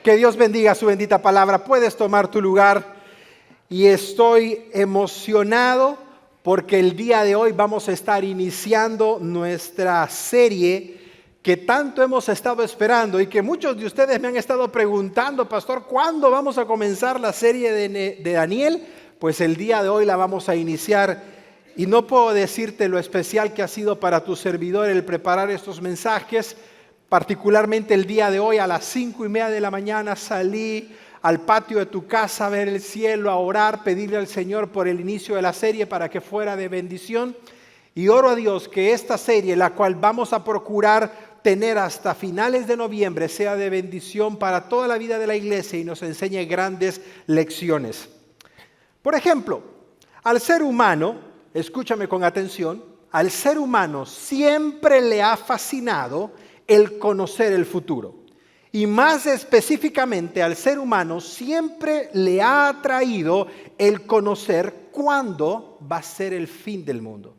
Que Dios bendiga su bendita palabra. Puedes tomar tu lugar y estoy emocionado porque el día de hoy vamos a estar iniciando nuestra serie que tanto hemos estado esperando y que muchos de ustedes me han estado preguntando, pastor, ¿cuándo vamos a comenzar la serie de Daniel? Pues el día de hoy la vamos a iniciar y no puedo decirte lo especial que ha sido para tu servidor el preparar estos mensajes. Particularmente el día de hoy a las 5:30 de la mañana salí al patio de tu casa a ver el cielo, a orar, pedirle al Señor por el inicio de la serie para que fuera de bendición. Y oro a Dios que esta serie, la cual vamos a procurar tener hasta finales de noviembre, sea de bendición para toda la vida de la iglesia y nos enseñe grandes lecciones. Por ejemplo, al ser humano, escúchame con atención, al ser humano siempre le ha fascinado el conocer el futuro. Y más específicamente al ser humano siempre le ha atraído el conocer cuándo va a ser el fin del mundo.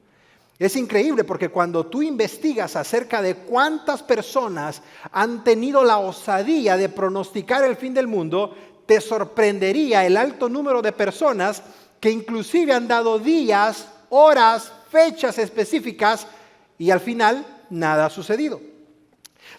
Es increíble porque cuando tú investigas acerca de cuántas personas han tenido la osadía de pronosticar el fin del mundo, te sorprendería el alto número de personas que inclusive han dado días, horas, fechas específicas y al final nada ha sucedido.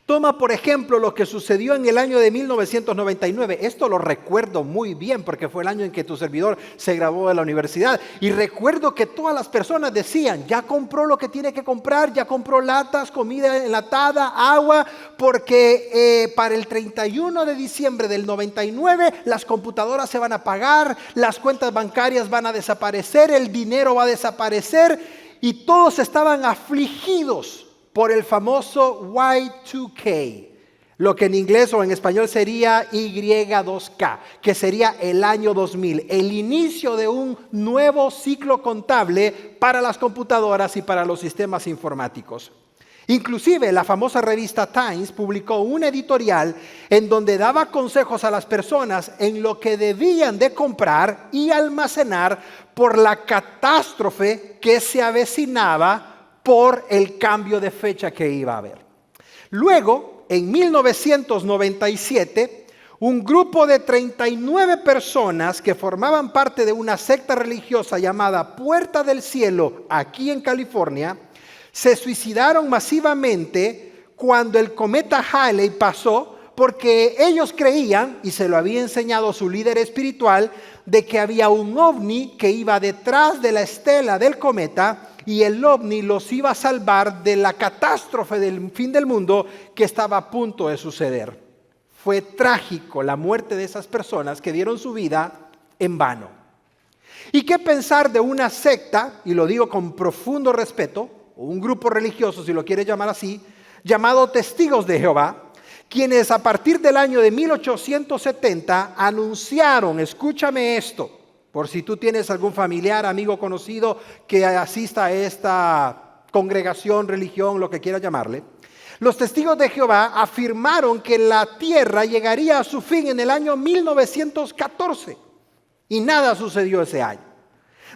Toma por ejemplo lo que sucedió en el año de 1999. Esto lo recuerdo muy bien porque fue el año en que tu servidor se graduó de la universidad. Y recuerdo que todas las personas decían, ya compró lo que tiene que comprar, ya compró latas, comida enlatada, agua, porque para el 31 de diciembre del 99 las computadoras se van a apagar, las cuentas bancarias van a desaparecer, el dinero va a desaparecer y todos estaban afligidos por el famoso Y2K, lo que en inglés o en español sería Y2K, que sería el año 2000, el inicio de un nuevo ciclo contable para las computadoras y para los sistemas informáticos. Inclusive la famosa revista Times publicó un editorial en donde daba consejos a las personas en lo que debían de comprar y almacenar por la catástrofe que se avecinaba por el cambio de fecha que iba a haber. Luego, en 1997, un grupo de 39 personas que formaban parte de una secta religiosa llamada Puerta del Cielo, aquí en California, se suicidaron masivamente cuando el cometa Halley pasó, porque ellos creían, y se lo había enseñado su líder espiritual, de que había un ovni que iba detrás de la estela del cometa y el ovni los iba a salvar de la catástrofe del fin del mundo que estaba a punto de suceder. Fue trágico la muerte de esas personas que dieron su vida en vano. ¿Y qué pensar de una secta, y lo digo con profundo respeto, o un grupo religioso si lo quieres llamar así, llamado Testigos de Jehová, quienes a partir del año de 1870 anunciaron, escúchame esto, por si tú tienes algún familiar, amigo, conocido que asista a esta congregación, religión, lo que quieras llamarle. Los Testigos de Jehová afirmaron que la tierra llegaría a su fin en el año 1914 y nada sucedió ese año.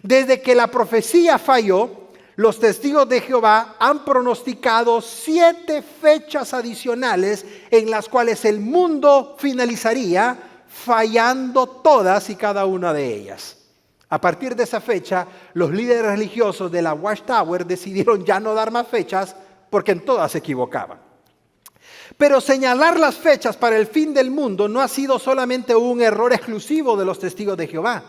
Desde que la profecía falló, los Testigos de Jehová han pronosticado 7 fechas adicionales en las cuales el mundo finalizaría fallando todas y cada una de ellas. A partir de esa fecha, los líderes religiosos de la Watchtower decidieron ya no dar más fechas porque en todas se equivocaban. Pero señalar las fechas para el fin del mundo no ha sido solamente un error exclusivo de los Testigos de Jehová,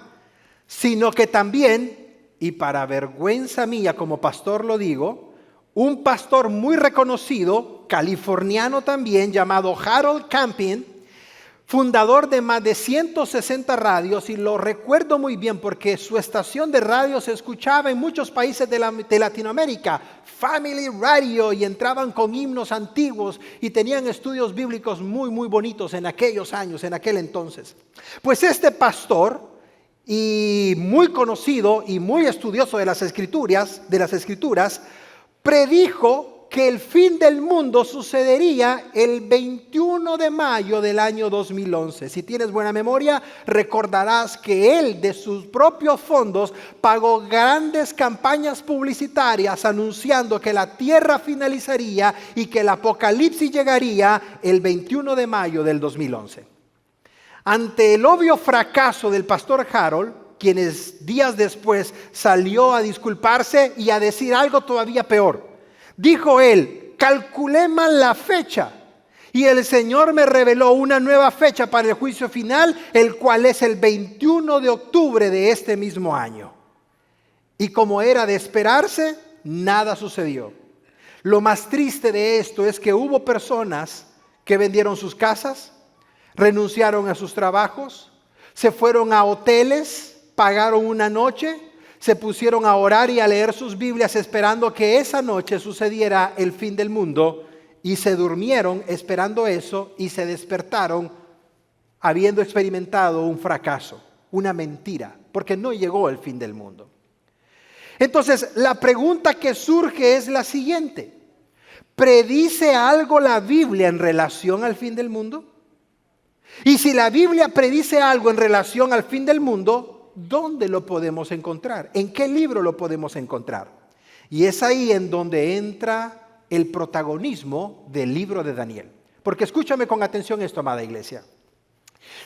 sino que también, y para vergüenza mía como pastor lo digo, un pastor muy reconocido, californiano también, llamado Harold Camping, fundador de más de 160 radios, y lo recuerdo muy bien porque su estación de radio se escuchaba en muchos países de Latinoamérica, Family Radio, y entraban con himnos antiguos y tenían estudios bíblicos muy, muy bonitos en aquellos años, en aquel entonces. Pues este pastor, y muy conocido y muy estudioso de las escrituras, predijo que el fin del mundo sucedería el 21 de mayo del año 2011. Si tienes buena memoria, recordarás que él de sus propios fondos pagó grandes campañas publicitarias anunciando que la tierra finalizaría y que el apocalipsis llegaría el 21 de mayo del 2011. Ante el obvio fracaso del pastor Harold, quienes días después salió a disculparse y a decir algo todavía peor. Dijo él: calculé mal la fecha y el Señor me reveló una nueva fecha para el juicio final, el cual es el 21 de octubre de este mismo año. Y como era de esperarse, nada sucedió. Lo más triste de esto es que hubo personas que vendieron sus casas, renunciaron a sus trabajos, se fueron a hoteles, pagaron una noche, se pusieron a orar y a leer sus Biblias esperando que esa noche sucediera el fin del mundo, y se durmieron esperando eso y se despertaron habiendo experimentado un fracaso, una mentira, porque no llegó el fin del mundo. Entonces, la pregunta que surge es la siguiente: ¿predice algo la Biblia en relación al fin del mundo? Y si la Biblia predice algo en relación al fin del mundo, ¿dónde lo podemos encontrar? ¿En qué libro lo podemos encontrar? Y es ahí en donde entra el protagonismo del libro de Daniel. Porque escúchame con atención esto, amada iglesia.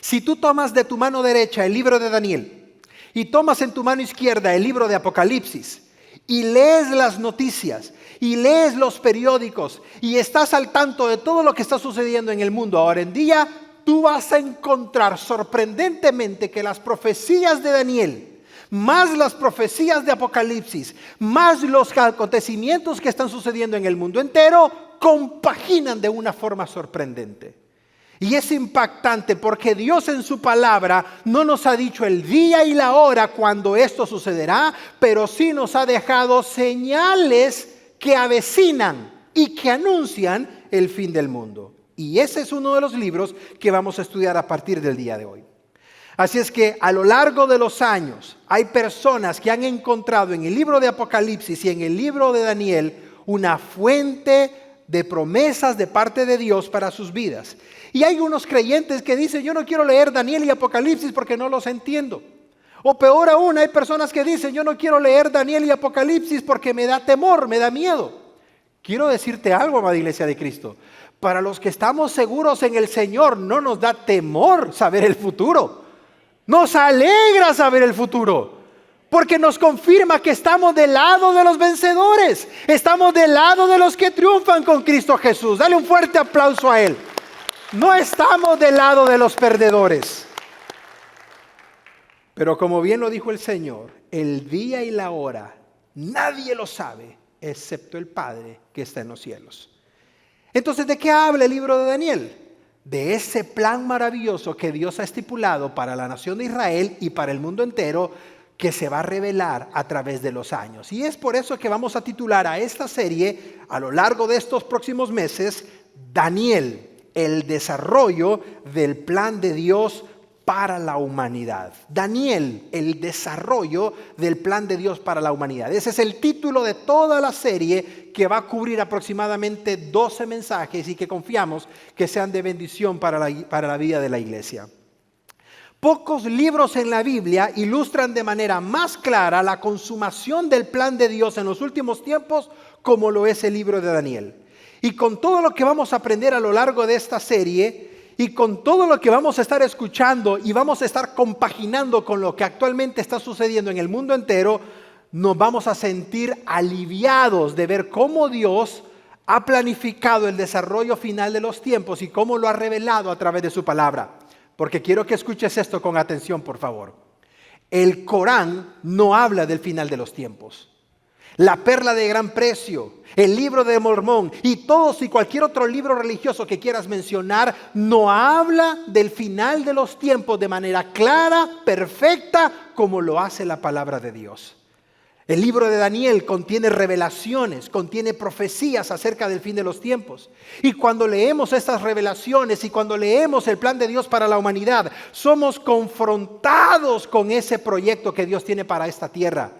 Si tú tomas de tu mano derecha el libro de Daniel y tomas en tu mano izquierda el libro de Apocalipsis y lees las noticias y lees los periódicos y estás al tanto de todo lo que está sucediendo en el mundo ahora en día, tú vas a encontrar sorprendentemente que las profecías de Daniel, más las profecías de Apocalipsis, más los acontecimientos que están sucediendo en el mundo entero, compaginan de una forma sorprendente. Y es impactante porque Dios en su palabra no nos ha dicho el día y la hora cuando esto sucederá, pero sí nos ha dejado señales que avecinan y que anuncian el fin del mundo. Y ese es uno de los libros que vamos a estudiar a partir del día de hoy. Así es que a lo largo de los años hay personas que han encontrado en el libro de Apocalipsis y en el libro de Daniel una fuente de promesas de parte de Dios para sus vidas. Y hay unos creyentes que dicen: yo no quiero leer Daniel y Apocalipsis porque no los entiendo. O peor aún, hay personas que dicen: yo no quiero leer Daniel y Apocalipsis porque me da temor, me da miedo. Quiero decirte algo, amada iglesia de Cristo. Para los que estamos seguros en el Señor, no nos da temor saber el futuro. Nos alegra saber el futuro, porque nos confirma que estamos del lado de los vencedores. Estamos del lado de los que triunfan con Cristo Jesús. Dale un fuerte aplauso a Él. No estamos del lado de los perdedores. Pero como bien lo dijo el Señor, el día y la hora nadie lo sabe, excepto el Padre que está en los cielos. Entonces, ¿de qué habla el libro de Daniel? De ese plan maravilloso que Dios ha estipulado para la nación de Israel y para el mundo entero, que se va a revelar a través de los años. Y es por eso que vamos a titular a esta serie, a lo largo de estos próximos meses, Daniel, el desarrollo del plan de Dios para la humanidad. Daniel, el desarrollo del plan de Dios para la humanidad. Ese es el título de toda la serie, que va a cubrir aproximadamente 12 mensajes y que confiamos que sean de bendición para la vida de la iglesia. Pocos libros en la Biblia ilustran de manera más clara la consumación del plan de Dios en los últimos tiempos, como lo es el libro de Daniel. Y con todo lo que vamos a aprender a lo largo de esta serie, y con todo lo que vamos a estar escuchando y vamos a estar compaginando con lo que actualmente está sucediendo en el mundo entero, nos vamos a sentir aliviados de ver cómo Dios ha planificado el desarrollo final de los tiempos y cómo lo ha revelado a través de su palabra. Porque quiero que escuches esto con atención, por favor. El Corán no habla del final de los tiempos. La perla de gran precio, el libro de Mormón y todos y cualquier otro libro religioso que quieras mencionar no habla del final de los tiempos de manera clara, perfecta, como lo hace la palabra de Dios. El libro de Daniel contiene revelaciones, contiene profecías acerca del fin de los tiempos. Y cuando leemos estas revelaciones y cuando leemos el plan de Dios para la humanidad, somos confrontados con ese proyecto que Dios tiene para esta tierra.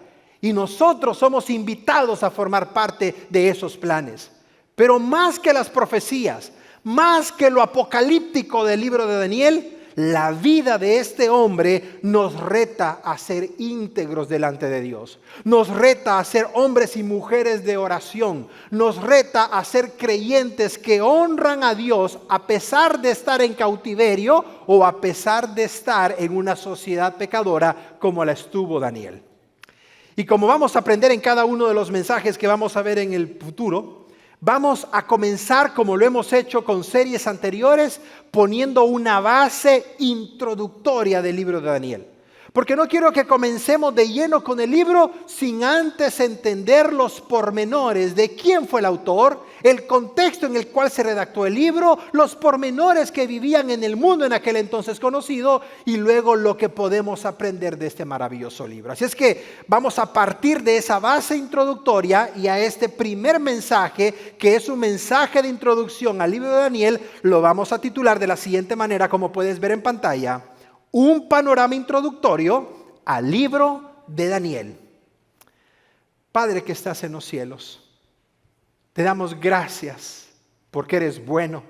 Y nosotros somos invitados a formar parte de esos planes. Pero más que las profecías, más que lo apocalíptico del libro de Daniel, la vida de este hombre nos reta a ser íntegros delante de Dios. Nos reta a ser hombres y mujeres de oración. Nos reta a ser creyentes que honran a Dios a pesar de estar en cautiverio o a pesar de estar en una sociedad pecadora como la estuvo Daniel. Y como vamos a aprender en cada uno de los mensajes que vamos a ver en el futuro, vamos a comenzar, como lo hemos hecho con series anteriores, poniendo una base introductoria del libro de Daniel. Porque no quiero que comencemos de lleno con el libro sin antes entender los pormenores de quién fue el autor, el contexto en el cual se redactó el libro, los pormenores que vivían en el mundo en aquel entonces conocido y luego lo que podemos aprender de este maravilloso libro. Así es que vamos a partir de esa base introductoria y a este primer mensaje, que es un mensaje de introducción al libro de Daniel, lo vamos a titular de la siguiente manera, como puedes ver en pantalla: un panorama introductorio al libro de Daniel. Padre que estás en los cielos, te damos gracias porque eres bueno,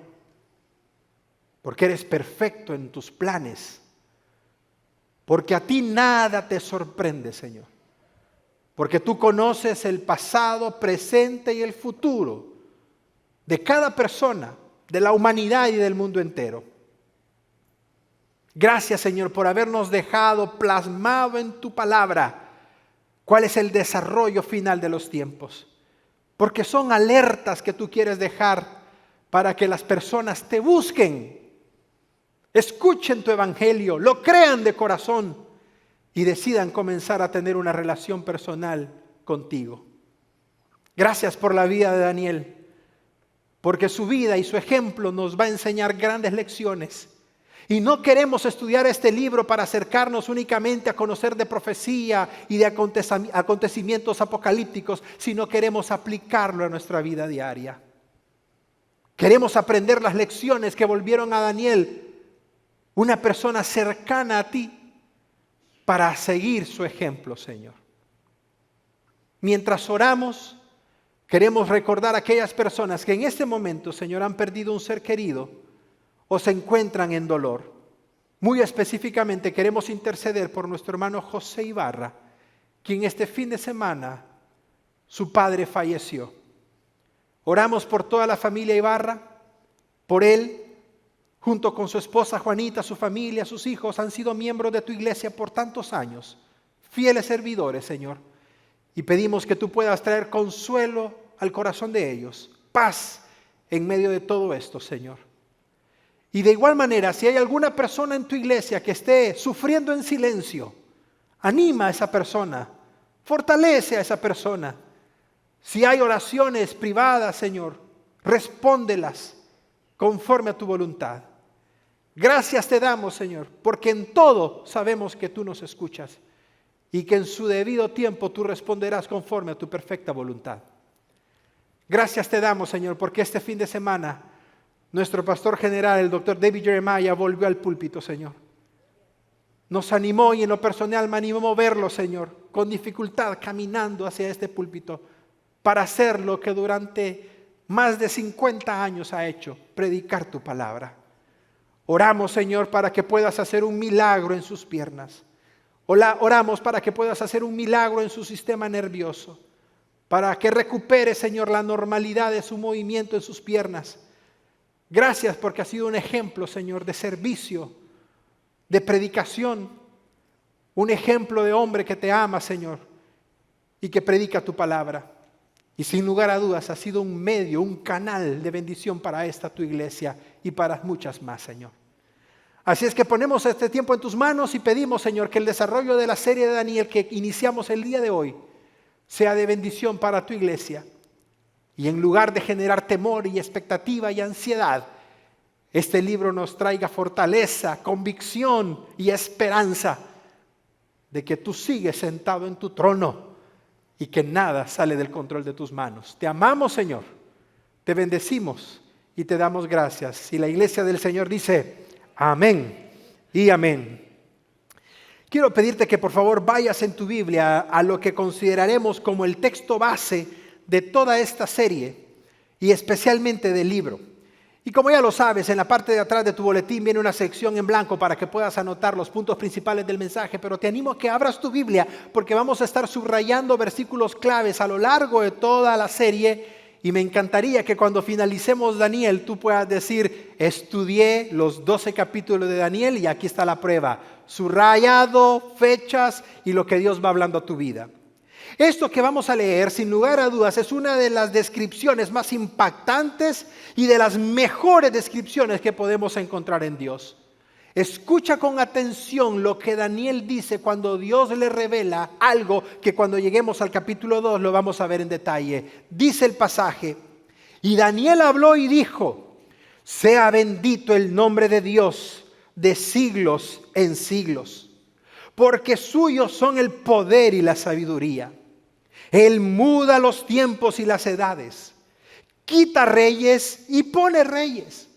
porque eres perfecto en tus planes, porque a ti nada te sorprende, Señor, porque tú conoces el pasado, presente y el futuro de cada persona, de la humanidad y del mundo entero. Gracias, Señor, por habernos dejado plasmado en tu palabra cuál es el desarrollo final de los tiempos. Porque son alertas que tú quieres dejar para que las personas te busquen, escuchen tu evangelio, lo crean de corazón y decidan comenzar a tener una relación personal contigo. Gracias por la vida de Daniel, porque su vida y su ejemplo nos va a enseñar grandes lecciones. Y no queremos estudiar este libro para acercarnos únicamente a conocer de profecía y de acontecimientos apocalípticos, sino queremos aplicarlo a nuestra vida diaria. Queremos aprender las lecciones que volvieron a Daniel, una persona cercana a ti, para seguir su ejemplo, Señor. Mientras oramos, queremos recordar a aquellas personas que en este momento, Señor, han perdido un ser querido o se encuentran en dolor. Muy específicamente queremos interceder por nuestro hermano José Ibarra, quien este fin de semana su padre falleció. Oramos por toda la familia Ibarra, por él, junto con su esposa Juanita, su familia, sus hijos, han sido miembros de tu iglesia por tantos años, fieles servidores, Señor. Y pedimos que tú puedas traer consuelo al corazón de ellos, paz en medio de todo esto, Señor. Y de igual manera, si hay alguna persona en tu iglesia que esté sufriendo en silencio, anima a esa persona, fortalece a esa persona. Si hay oraciones privadas, Señor, respóndelas conforme a tu voluntad. Gracias te damos, Señor, porque en todo sabemos que tú nos escuchas y que en su debido tiempo tú responderás conforme a tu perfecta voluntad. Gracias te damos, Señor, porque este fin de semana nuestro pastor general, el doctor David Jeremiah, volvió al púlpito, Señor. Nos animó y en lo personal me animó a verlo, Señor, con dificultad caminando hacia este púlpito para hacer lo que durante más de 50 años ha hecho, predicar tu palabra. Oramos, Señor, para que puedas hacer un milagro en sus piernas. Oramos para que puedas hacer un milagro en su sistema nervioso, para que recupere, Señor, la normalidad de su movimiento en sus piernas. Gracias porque ha sido un ejemplo, Señor, de servicio, de predicación, un ejemplo de hombre que te ama, Señor, y que predica tu palabra. Y sin lugar a dudas ha sido un medio, un canal de bendición para esta tu iglesia y para muchas más, Señor. Así es que ponemos este tiempo en tus manos y pedimos, Señor, que el desarrollo de la serie de Daniel que iniciamos el día de hoy sea de bendición para tu iglesia. Y en lugar de generar temor y expectativa y ansiedad, este libro nos traiga fortaleza, convicción y esperanza de que tú sigues sentado en tu trono y que nada sale del control de tus manos. Te amamos, Señor, te bendecimos y te damos gracias. Y la iglesia del Señor dice, amén y amén. Quiero pedirte que por favor vayas en tu Biblia a lo que consideraremos como el texto base de toda esta serie y especialmente del libro. Y como ya lo sabes, en la parte de atrás de tu boletín viene una sección en blanco para que puedas anotar los puntos principales del mensaje, pero te animo a que abras tu Biblia porque vamos a estar subrayando versículos claves a lo largo de toda la serie y me encantaría que cuando finalicemos Daniel tú puedas decir, estudié los 12 capítulos de Daniel y aquí está la prueba, subrayado, fechas y lo que Dios va hablando a tu vida. Esto que vamos a leer, sin lugar a dudas, es una de las descripciones más impactantes y de las mejores descripciones que podemos encontrar en Dios. Escucha con atención lo que Daniel dice cuando Dios le revela algo que cuando lleguemos al capítulo 2 lo vamos a ver en detalle. Dice el pasaje, y Daniel habló y dijo, sea bendito el nombre de Dios de siglos en siglos, porque suyos son el poder y la sabiduría. Él muda los tiempos y las edades, quita reyes y pone reyes,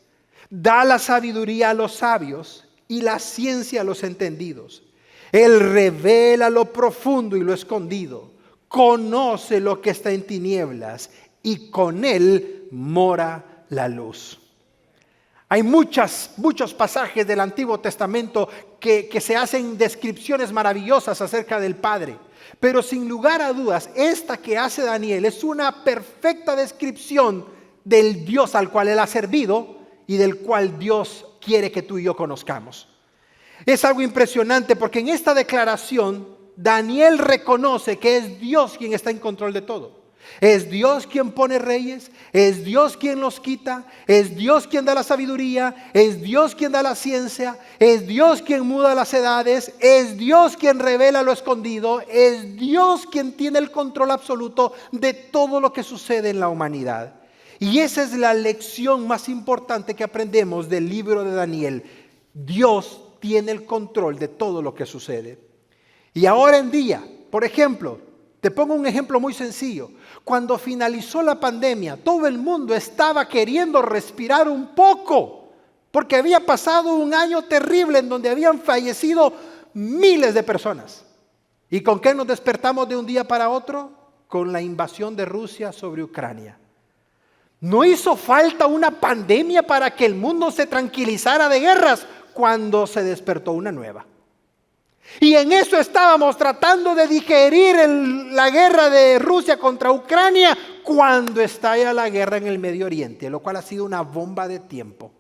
da la sabiduría a los sabios y la ciencia a los entendidos. Él revela lo profundo y lo escondido, conoce lo que está en tinieblas y con él mora la luz. Hay muchos pasajes del Antiguo Testamento que se hacen descripciones maravillosas acerca del Padre. Pero sin lugar a dudas, esta que hace Daniel es una perfecta descripción del Dios al cual él ha servido y del cual Dios quiere que tú y yo conozcamos. Es algo impresionante porque en esta declaración Daniel reconoce que es Dios quien está en control de todo. Es Dios quien pone reyes, es Dios quien los quita, es Dios quien da la sabiduría, es Dios quien da la ciencia, es Dios quien muda las edades, es Dios quien revela lo escondido, es Dios quien tiene el control absoluto de todo lo que sucede en la humanidad. Y esa es la lección más importante que aprendemos del libro de Daniel. Dios tiene el control de todo lo que sucede. Y ahora en día, por ejemplo, te pongo un ejemplo muy sencillo. Cuando finalizó la pandemia, todo el mundo estaba queriendo respirar un poco, porque había pasado un año terrible en donde habían fallecido miles de personas. ¿Y con qué nos despertamos de un día para otro? Con la invasión de Rusia sobre Ucrania. No hizo falta una pandemia para que el mundo se tranquilizara de guerras cuando se despertó una nueva. Y en eso estábamos tratando de digerir la guerra de Rusia contra Ucrania cuando estalla la guerra en el Medio Oriente, lo cual ha sido una bomba de tiempo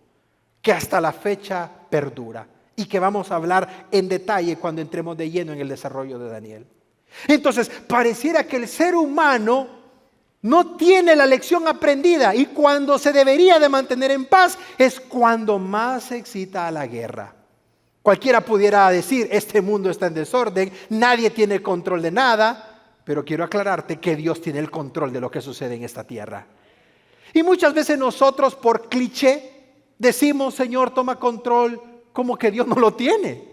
que hasta la fecha perdura y que vamos a hablar en detalle cuando entremos de lleno en el desarrollo de Daniel. Entonces, pareciera que el ser humano no tiene la lección aprendida y cuando se debería de mantener en paz es cuando más se excita a la guerra. Cualquiera pudiera decir, este mundo está en desorden, nadie tiene control de nada, pero quiero aclararte que Dios tiene el control de lo que sucede en esta tierra. Y muchas veces nosotros por cliché decimos, Señor, toma control, como que Dios no lo tiene.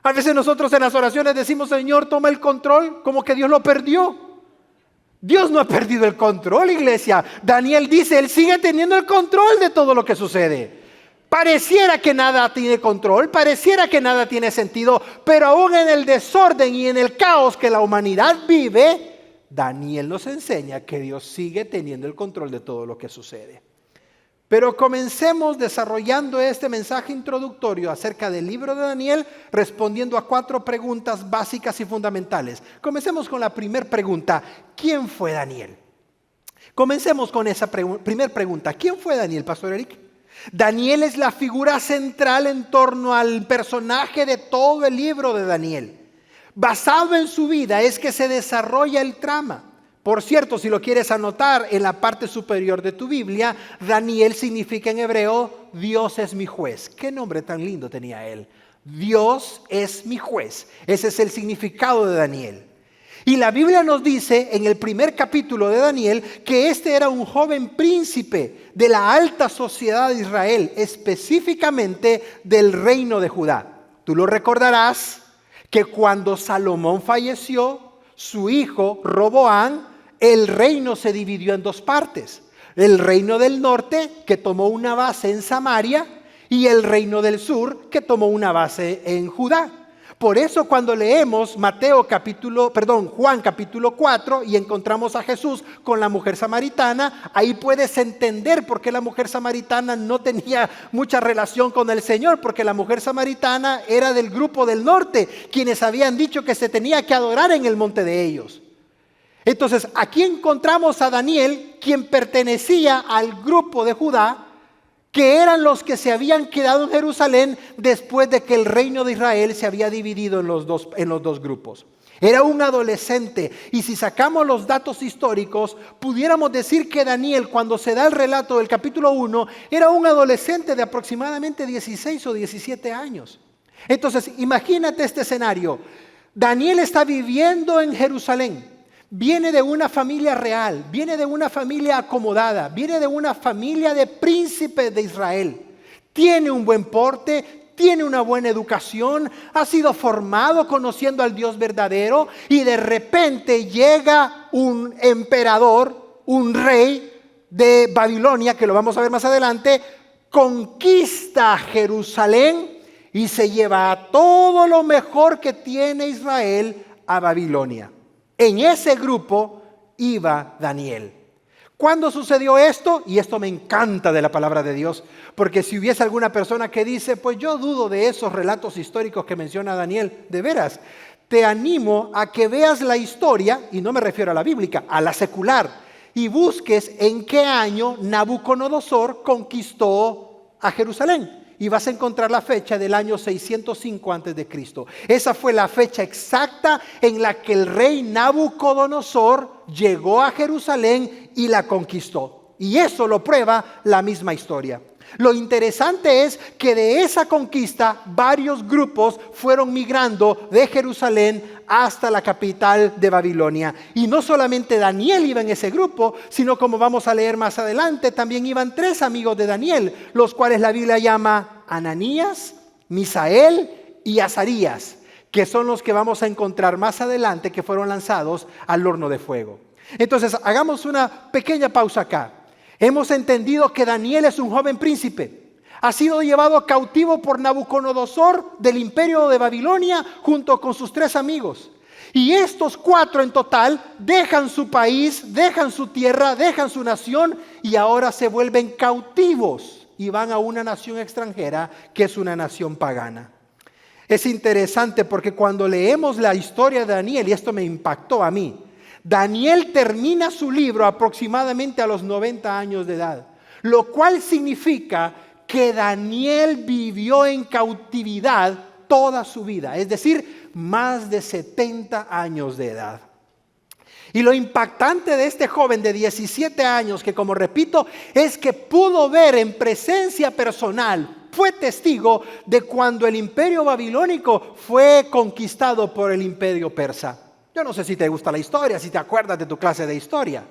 A veces nosotros en las oraciones decimos, Señor, toma el control, como que Dios lo perdió. Dios no ha perdido el control, iglesia. Daniel dice, Él sigue teniendo el control de todo lo que sucede. Pareciera que nada tiene control, pareciera que nada tiene sentido, pero aún en el desorden y en el caos que la humanidad vive, Daniel nos enseña que Dios sigue teniendo el control de todo lo que sucede. Pero comencemos desarrollando este mensaje introductorio acerca del libro de Daniel, respondiendo a 4 preguntas básicas y fundamentales. Comencemos con la primera pregunta, ¿quién fue Daniel? Comencemos con esa primera pregunta, ¿quién fue Daniel, Pastor Eric? Daniel es la figura central en torno al personaje de todo el libro de Daniel. Basado en su vida es que se desarrolla el trama. Por cierto, si lo quieres anotar en la parte superior de tu Biblia, Daniel significa en hebreo, Dios es mi juez. ¿Qué nombre tan lindo tenía él? Dios es mi juez. Ese es el significado de Daniel. Y la Biblia nos dice en el primer capítulo de Daniel que este era un joven príncipe de la alta sociedad de Israel, específicamente del reino de Judá. Tú lo recordarás que cuando Salomón falleció, su hijo Roboam, el reino se dividió en 2 partes. El reino del norte, que tomó una base en Samaria, y el reino del sur, que tomó una base en Judá. Por eso cuando leemos Juan capítulo 4 y encontramos a Jesús con la mujer samaritana, ahí puedes entender por qué la mujer samaritana no tenía mucha relación con el Señor, porque la mujer samaritana era del grupo del norte, quienes habían dicho que se tenía que adorar en el monte de ellos. Entonces aquí encontramos a Daniel, quien pertenecía al grupo de Judá, que eran los que se habían quedado en Jerusalén después de que el reino de Israel se había dividido en los dos grupos. Era un adolescente, y si sacamos los datos históricos, pudiéramos decir que Daniel, cuando se da el relato del capítulo 1, era un adolescente de aproximadamente 16 o 17 años. Entonces, imagínate este escenario. Daniel está viviendo en Jerusalén. Viene de una familia real, viene de una familia acomodada, viene de una familia de príncipes de Israel. Tiene un buen porte, tiene una buena educación, ha sido formado conociendo al Dios verdadero, y de repente llega un emperador, un rey de Babilonia, que lo vamos a ver más adelante, conquista Jerusalén y se lleva a todo lo mejor que tiene Israel a Babilonia. En ese grupo iba Daniel. ¿Cuándo sucedió esto? Y esto me encanta de la palabra de Dios, porque si hubiese alguna persona que dice, pues yo dudo de esos relatos históricos que menciona Daniel, de veras, te animo a que veas la historia, y no me refiero a la bíblica, a la secular, y busques en qué año Nabucodonosor conquistó a Jerusalén. Y vas a encontrar la fecha del año 605 a.C. Esa fue la fecha exacta en la que el rey Nabucodonosor llegó a Jerusalén y la conquistó. Y eso lo prueba la misma historia. Lo interesante es que de esa conquista varios grupos fueron migrando de Jerusalén hasta la capital de Babilonia. Y no solamente Daniel iba en ese grupo, sino, como vamos a leer más adelante, también iban 3 amigos de Daniel, los cuales la Biblia llama Ananías, Misael y Azarías, que son los que vamos a encontrar más adelante, que fueron lanzados al horno de fuego. Entonces, hagamos una pequeña pausa acá. Hemos entendido que Daniel es un joven príncipe. Ha sido llevado cautivo por Nabucodonosor del imperio de Babilonia junto con sus 3 amigos. Y estos 4 en total dejan su país, dejan su tierra, dejan su nación y ahora se vuelven cautivos y van a una nación extranjera que es una nación pagana. Es interesante porque cuando leemos la historia de Daniel, y esto me impactó a mí, Daniel termina su libro aproximadamente a los 90 años de edad, lo cual significa que Daniel vivió en cautividad toda su vida, es decir, más de 70 años de edad. Y lo impactante de este joven de 17 años, que como repito, es que pudo ver en presencia personal, fue testigo de cuando el imperio babilónico fue conquistado por el imperio persa. Yo no sé si te gusta la historia, si te acuerdas de tu clase de historia,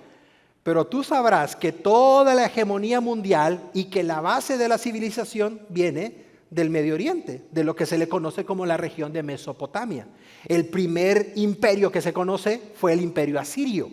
pero tú sabrás que toda la hegemonía mundial y que la base de la civilización viene del Medio Oriente, de lo que se le conoce como la región de Mesopotamia. El primer imperio que se conoce fue el imperio asirio,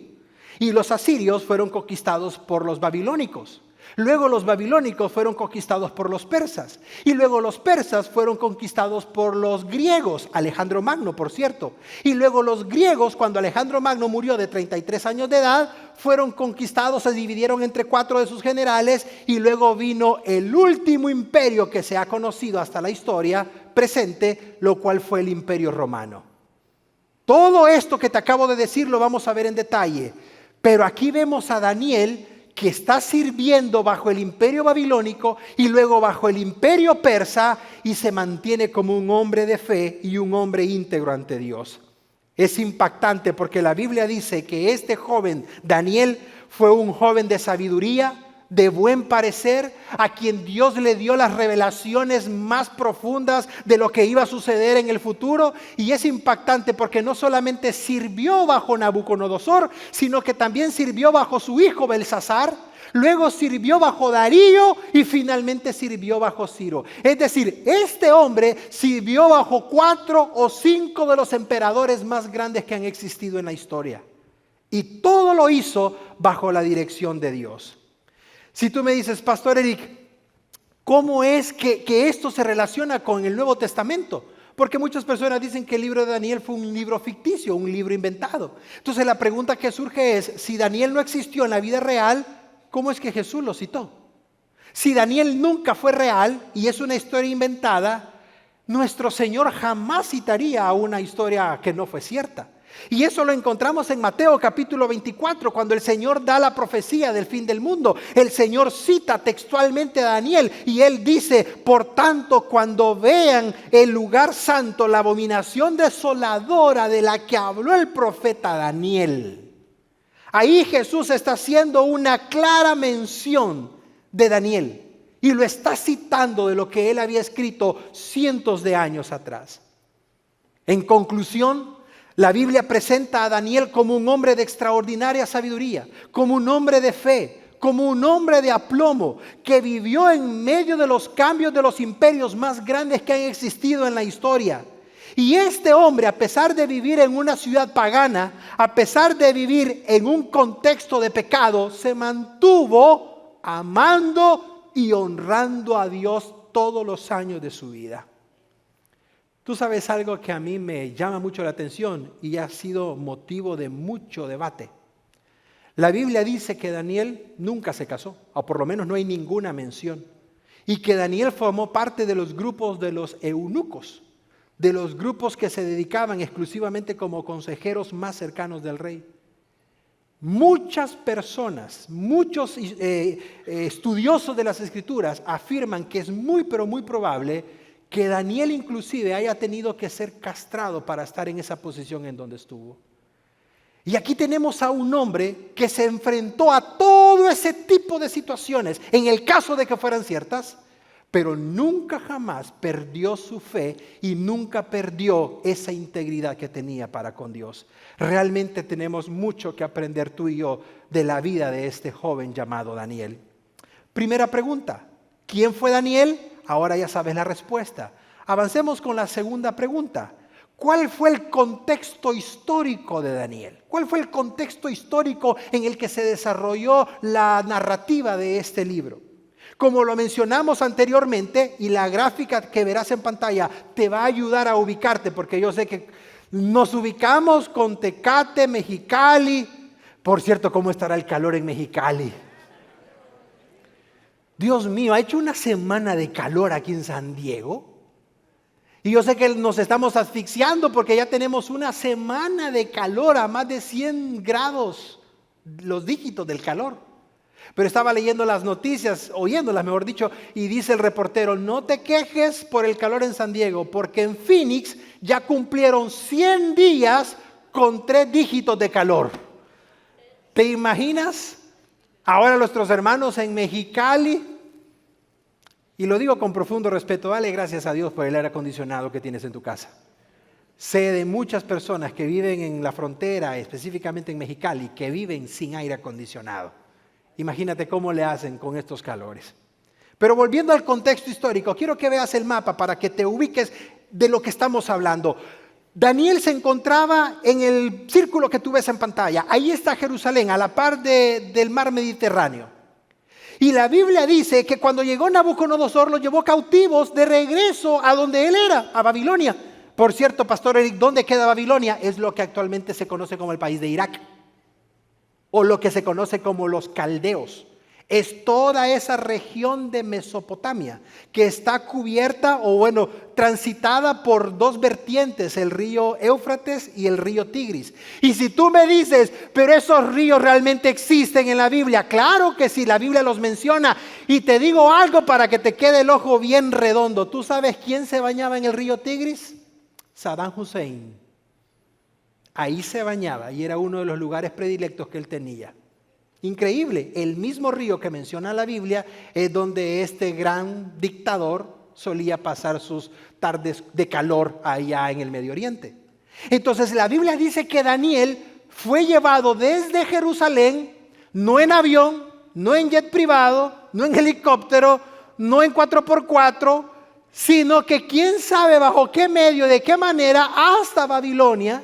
y los asirios fueron conquistados por los babilónicos. Luego los babilónicos fueron conquistados por los persas, y luego los persas fueron conquistados por los griegos, Alejandro Magno, por cierto. Y luego los griegos, cuando Alejandro Magno murió de 33 años de edad, fueron conquistados, se dividieron entre 4 de sus generales, y luego vino el último imperio que se ha conocido hasta la historia presente, lo cual fue el Imperio Romano. Todo esto que te acabo de decir lo vamos a ver en detalle, pero aquí vemos a Daniel, que está sirviendo bajo el imperio babilónico y luego bajo el imperio persa, y se mantiene como un hombre de fe y un hombre íntegro ante Dios. Es impactante porque la Biblia dice que este joven Daniel fue un joven de sabiduría, de buen parecer, a quien Dios le dio las revelaciones más profundas de lo que iba a suceder en el futuro. Y es impactante porque no solamente sirvió bajo Nabucodonosor, sino que también sirvió bajo su hijo Belsasar, luego sirvió bajo Darío y finalmente sirvió bajo Ciro. Es decir, este hombre sirvió bajo 4 o 5 de los emperadores más grandes que han existido en la historia. Y todo lo hizo bajo la dirección de Dios. Si tú me dices, Pastor Eric, ¿cómo es que esto se relaciona con el Nuevo Testamento? Porque muchas personas dicen que el libro de Daniel fue un libro ficticio, un libro inventado. Entonces la pregunta que surge es, si Daniel no existió en la vida real, ¿cómo es que Jesús lo citó? Si Daniel nunca fue real y es una historia inventada, nuestro Señor jamás citaría a una historia que no fue cierta. Y eso lo encontramos en Mateo capítulo 24, cuando el Señor da la profecía del fin del mundo. El Señor cita textualmente a Daniel y Él dice, por tanto, cuando vean el lugar santo, la abominación desoladora de la que habló el profeta Daniel. Ahí Jesús está haciendo una clara mención de Daniel y lo está citando de lo que Él había escrito cientos de años atrás. En conclusión, la Biblia presenta a Daniel como un hombre de extraordinaria sabiduría, como un hombre de fe, como un hombre de aplomo, que vivió en medio de los cambios de los imperios más grandes que han existido en la historia. Y este hombre, a pesar de vivir en una ciudad pagana, a pesar de vivir en un contexto de pecado, se mantuvo amando y honrando a Dios todos los años de su vida. Tú sabes algo que a mí me llama mucho la atención y ha sido motivo de mucho debate. La Biblia dice que Daniel nunca se casó, o por lo menos no hay ninguna mención. Y que Daniel formó parte de los grupos de los eunucos, de los grupos que se dedicaban exclusivamente como consejeros más cercanos del rey. Muchas personas, muchos estudiosos de las Escrituras afirman que es muy pero muy probable que Daniel inclusive haya tenido que ser castrado para estar en esa posición en donde estuvo. Y aquí tenemos a un hombre que se enfrentó a todo ese tipo de situaciones, en el caso de que fueran ciertas, pero nunca jamás perdió su fe y nunca perdió esa integridad que tenía para con Dios. Realmente tenemos mucho que aprender tú y yo de la vida de este joven llamado Daniel. Primera pregunta, ¿quién fue Daniel? Ahora ya sabes la respuesta. Avancemos con la segunda pregunta. ¿Cuál fue el contexto histórico de Daniel? ¿Cuál fue el contexto histórico en el que se desarrolló la narrativa de este libro? Como lo mencionamos anteriormente, y la gráfica que verás en pantalla te va a ayudar a ubicarte, porque yo sé que nos ubicamos con Tecate, Mexicali. Por cierto, ¿cómo estará el calor en Mexicali? Dios mío, ha hecho una semana de calor aquí en San Diego. Y yo sé que nos estamos asfixiando porque ya tenemos una semana de calor a más de 100 grados, los dígitos del calor. Pero estaba leyendo las noticias, oyéndolas mejor dicho, y dice el reportero, no te quejes por el calor en San Diego, porque en Phoenix ya cumplieron 100 días con 3 dígitos de calor. ¿Te imaginas? Ahora nuestros hermanos en Mexicali, y lo digo con profundo respeto, dale gracias a Dios por el aire acondicionado que tienes en tu casa. Sé de muchas personas que viven en la frontera, específicamente en Mexicali, que viven sin aire acondicionado. Imagínate cómo le hacen con estos calores. Pero volviendo al contexto histórico, quiero que veas el mapa para que te ubiques de lo que estamos hablando. Daniel se encontraba en el círculo que tú ves en pantalla. Ahí está Jerusalén, a la par del mar Mediterráneo. Y la Biblia dice que cuando llegó Nabucodonosor los llevó cautivos de regreso a donde él era, a Babilonia. Por cierto, Pastor Eric, ¿dónde queda Babilonia? Es lo que actualmente se conoce como el país de Irak, o lo que se conoce como los caldeos. Es toda esa región de Mesopotamia que está cubierta transitada por 2 vertientes, el río Éufrates y el río Tigris. Y si tú me dices, pero esos ríos realmente existen en la Biblia, claro que sí, la Biblia los menciona. Y te digo algo para que te quede el ojo bien redondo. ¿Tú sabes quién se bañaba en el río Tigris? Saddam Hussein. Ahí se bañaba y era uno de los lugares predilectos que él tenía. Increíble, el mismo río que menciona la Biblia es donde este gran dictador solía pasar sus tardes de calor allá en el Medio Oriente. Entonces la Biblia dice que Daniel fue llevado desde Jerusalén, no en avión, no en jet privado, no en helicóptero, no en 4x4, sino que quién sabe bajo qué medio, de qué manera, hasta Babilonia,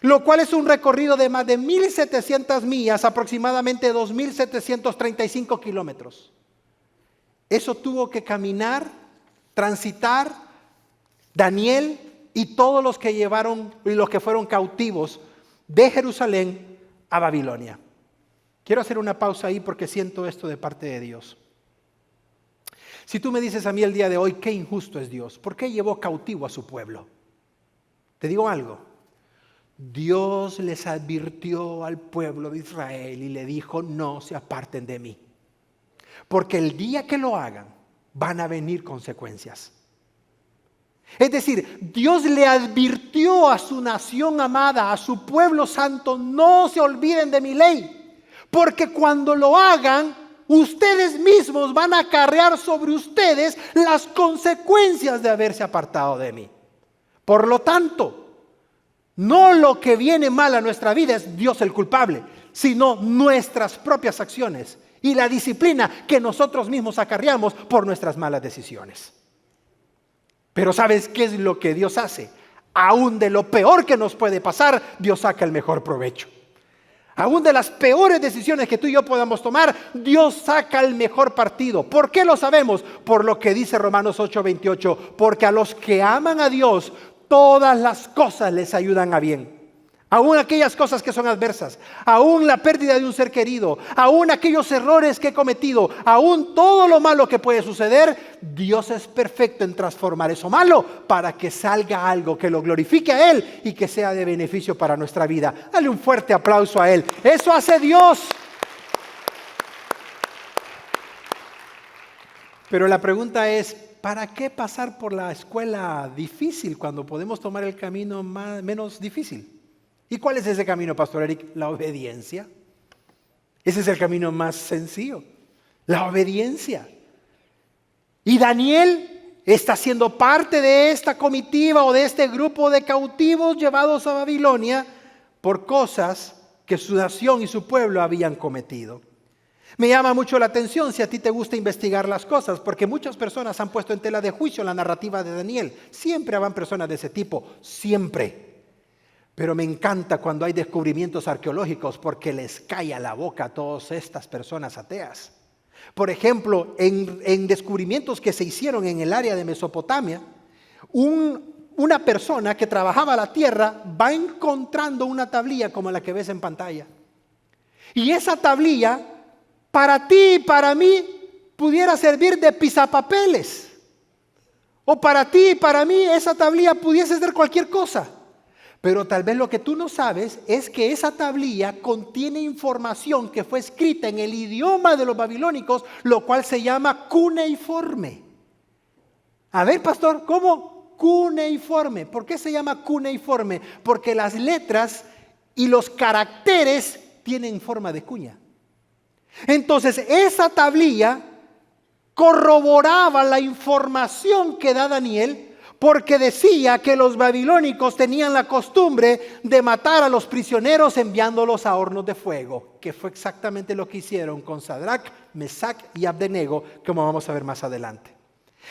lo cual es un recorrido de más de 1,700 millas, aproximadamente 2,735 kilómetros. Eso tuvo que caminar, transitar Daniel y todos los que llevaron y los que fueron cautivos de Jerusalén a Babilonia. Quiero hacer una pausa ahí porque siento esto de parte de Dios. Si tú me dices a mí el día de hoy, qué injusto es Dios, ¿por qué llevó cautivo a su pueblo? Te digo algo, Dios les advirtió al pueblo de Israel y le dijo, no se aparten de mí, porque el día que lo hagan van a venir consecuencias. Es decir, Dios le advirtió a su nación amada, a su pueblo santo, no se olviden de mi ley, porque cuando lo hagan, ustedes mismos van a acarrear sobre ustedes las consecuencias de haberse apartado de mí. Por lo tanto, no lo que viene mal a nuestra vida es Dios el culpable, sino nuestras propias acciones y la disciplina que nosotros mismos acarreamos por nuestras malas decisiones. Pero ¿sabes qué es lo que Dios hace? Aún de lo peor que nos puede pasar, Dios saca el mejor provecho. Aún de las peores decisiones que tú y yo podamos tomar, Dios saca el mejor partido. ¿Por qué lo sabemos? Por lo que dice Romanos 8:28. Porque a los que aman a Dios, todas las cosas les ayudan a bien. Aún aquellas cosas que son adversas, aún la pérdida de un ser querido, aún aquellos errores que he cometido, aún todo lo malo que puede suceder, Dios es perfecto en transformar eso malo para que salga algo que lo glorifique a Él y que sea de beneficio para nuestra vida. Dale un fuerte aplauso a Él. Eso hace Dios. Pero la pregunta es, ¿para qué pasar por la escuela difícil cuando podemos tomar el camino menos difícil? ¿Y cuál es ese camino, Pastor Eric? La obediencia. Ese es el camino más sencillo, la obediencia. Y Daniel está siendo parte de esta comitiva o de este grupo de cautivos llevados a Babilonia por cosas que su nación y su pueblo habían cometido. Me llama mucho la atención si a ti te gusta investigar las cosas, porque muchas personas han puesto en tela de juicio la narrativa de Daniel. Siempre habrán personas de ese tipo, siempre. Pero me encanta cuando hay descubrimientos arqueológicos porque les calla la boca a todas estas personas ateas. Por ejemplo, en descubrimientos que se hicieron en el área de Mesopotamia, una persona que trabajaba la tierra va encontrando una tablilla como la que ves en pantalla. Y esa tablilla, para ti y para mí, pudiera servir de pisapapeles. O para ti y para mí, esa tablilla pudiese ser cualquier cosa. Pero tal vez lo que tú no sabes es que esa tablilla contiene información que fue escrita en el idioma de los babilónicos, lo cual se llama cuneiforme. A ver, pastor, ¿cómo? Cuneiforme. ¿Por qué se llama cuneiforme? Porque las letras y los caracteres tienen forma de cuña. Entonces, esa tablilla corroboraba la información que da Daniel, porque decía que los babilónicos tenían la costumbre de matar a los prisioneros enviándolos a hornos de fuego, que fue exactamente lo que hicieron con Sadrach, Mesach y Abednego, como vamos a ver más adelante.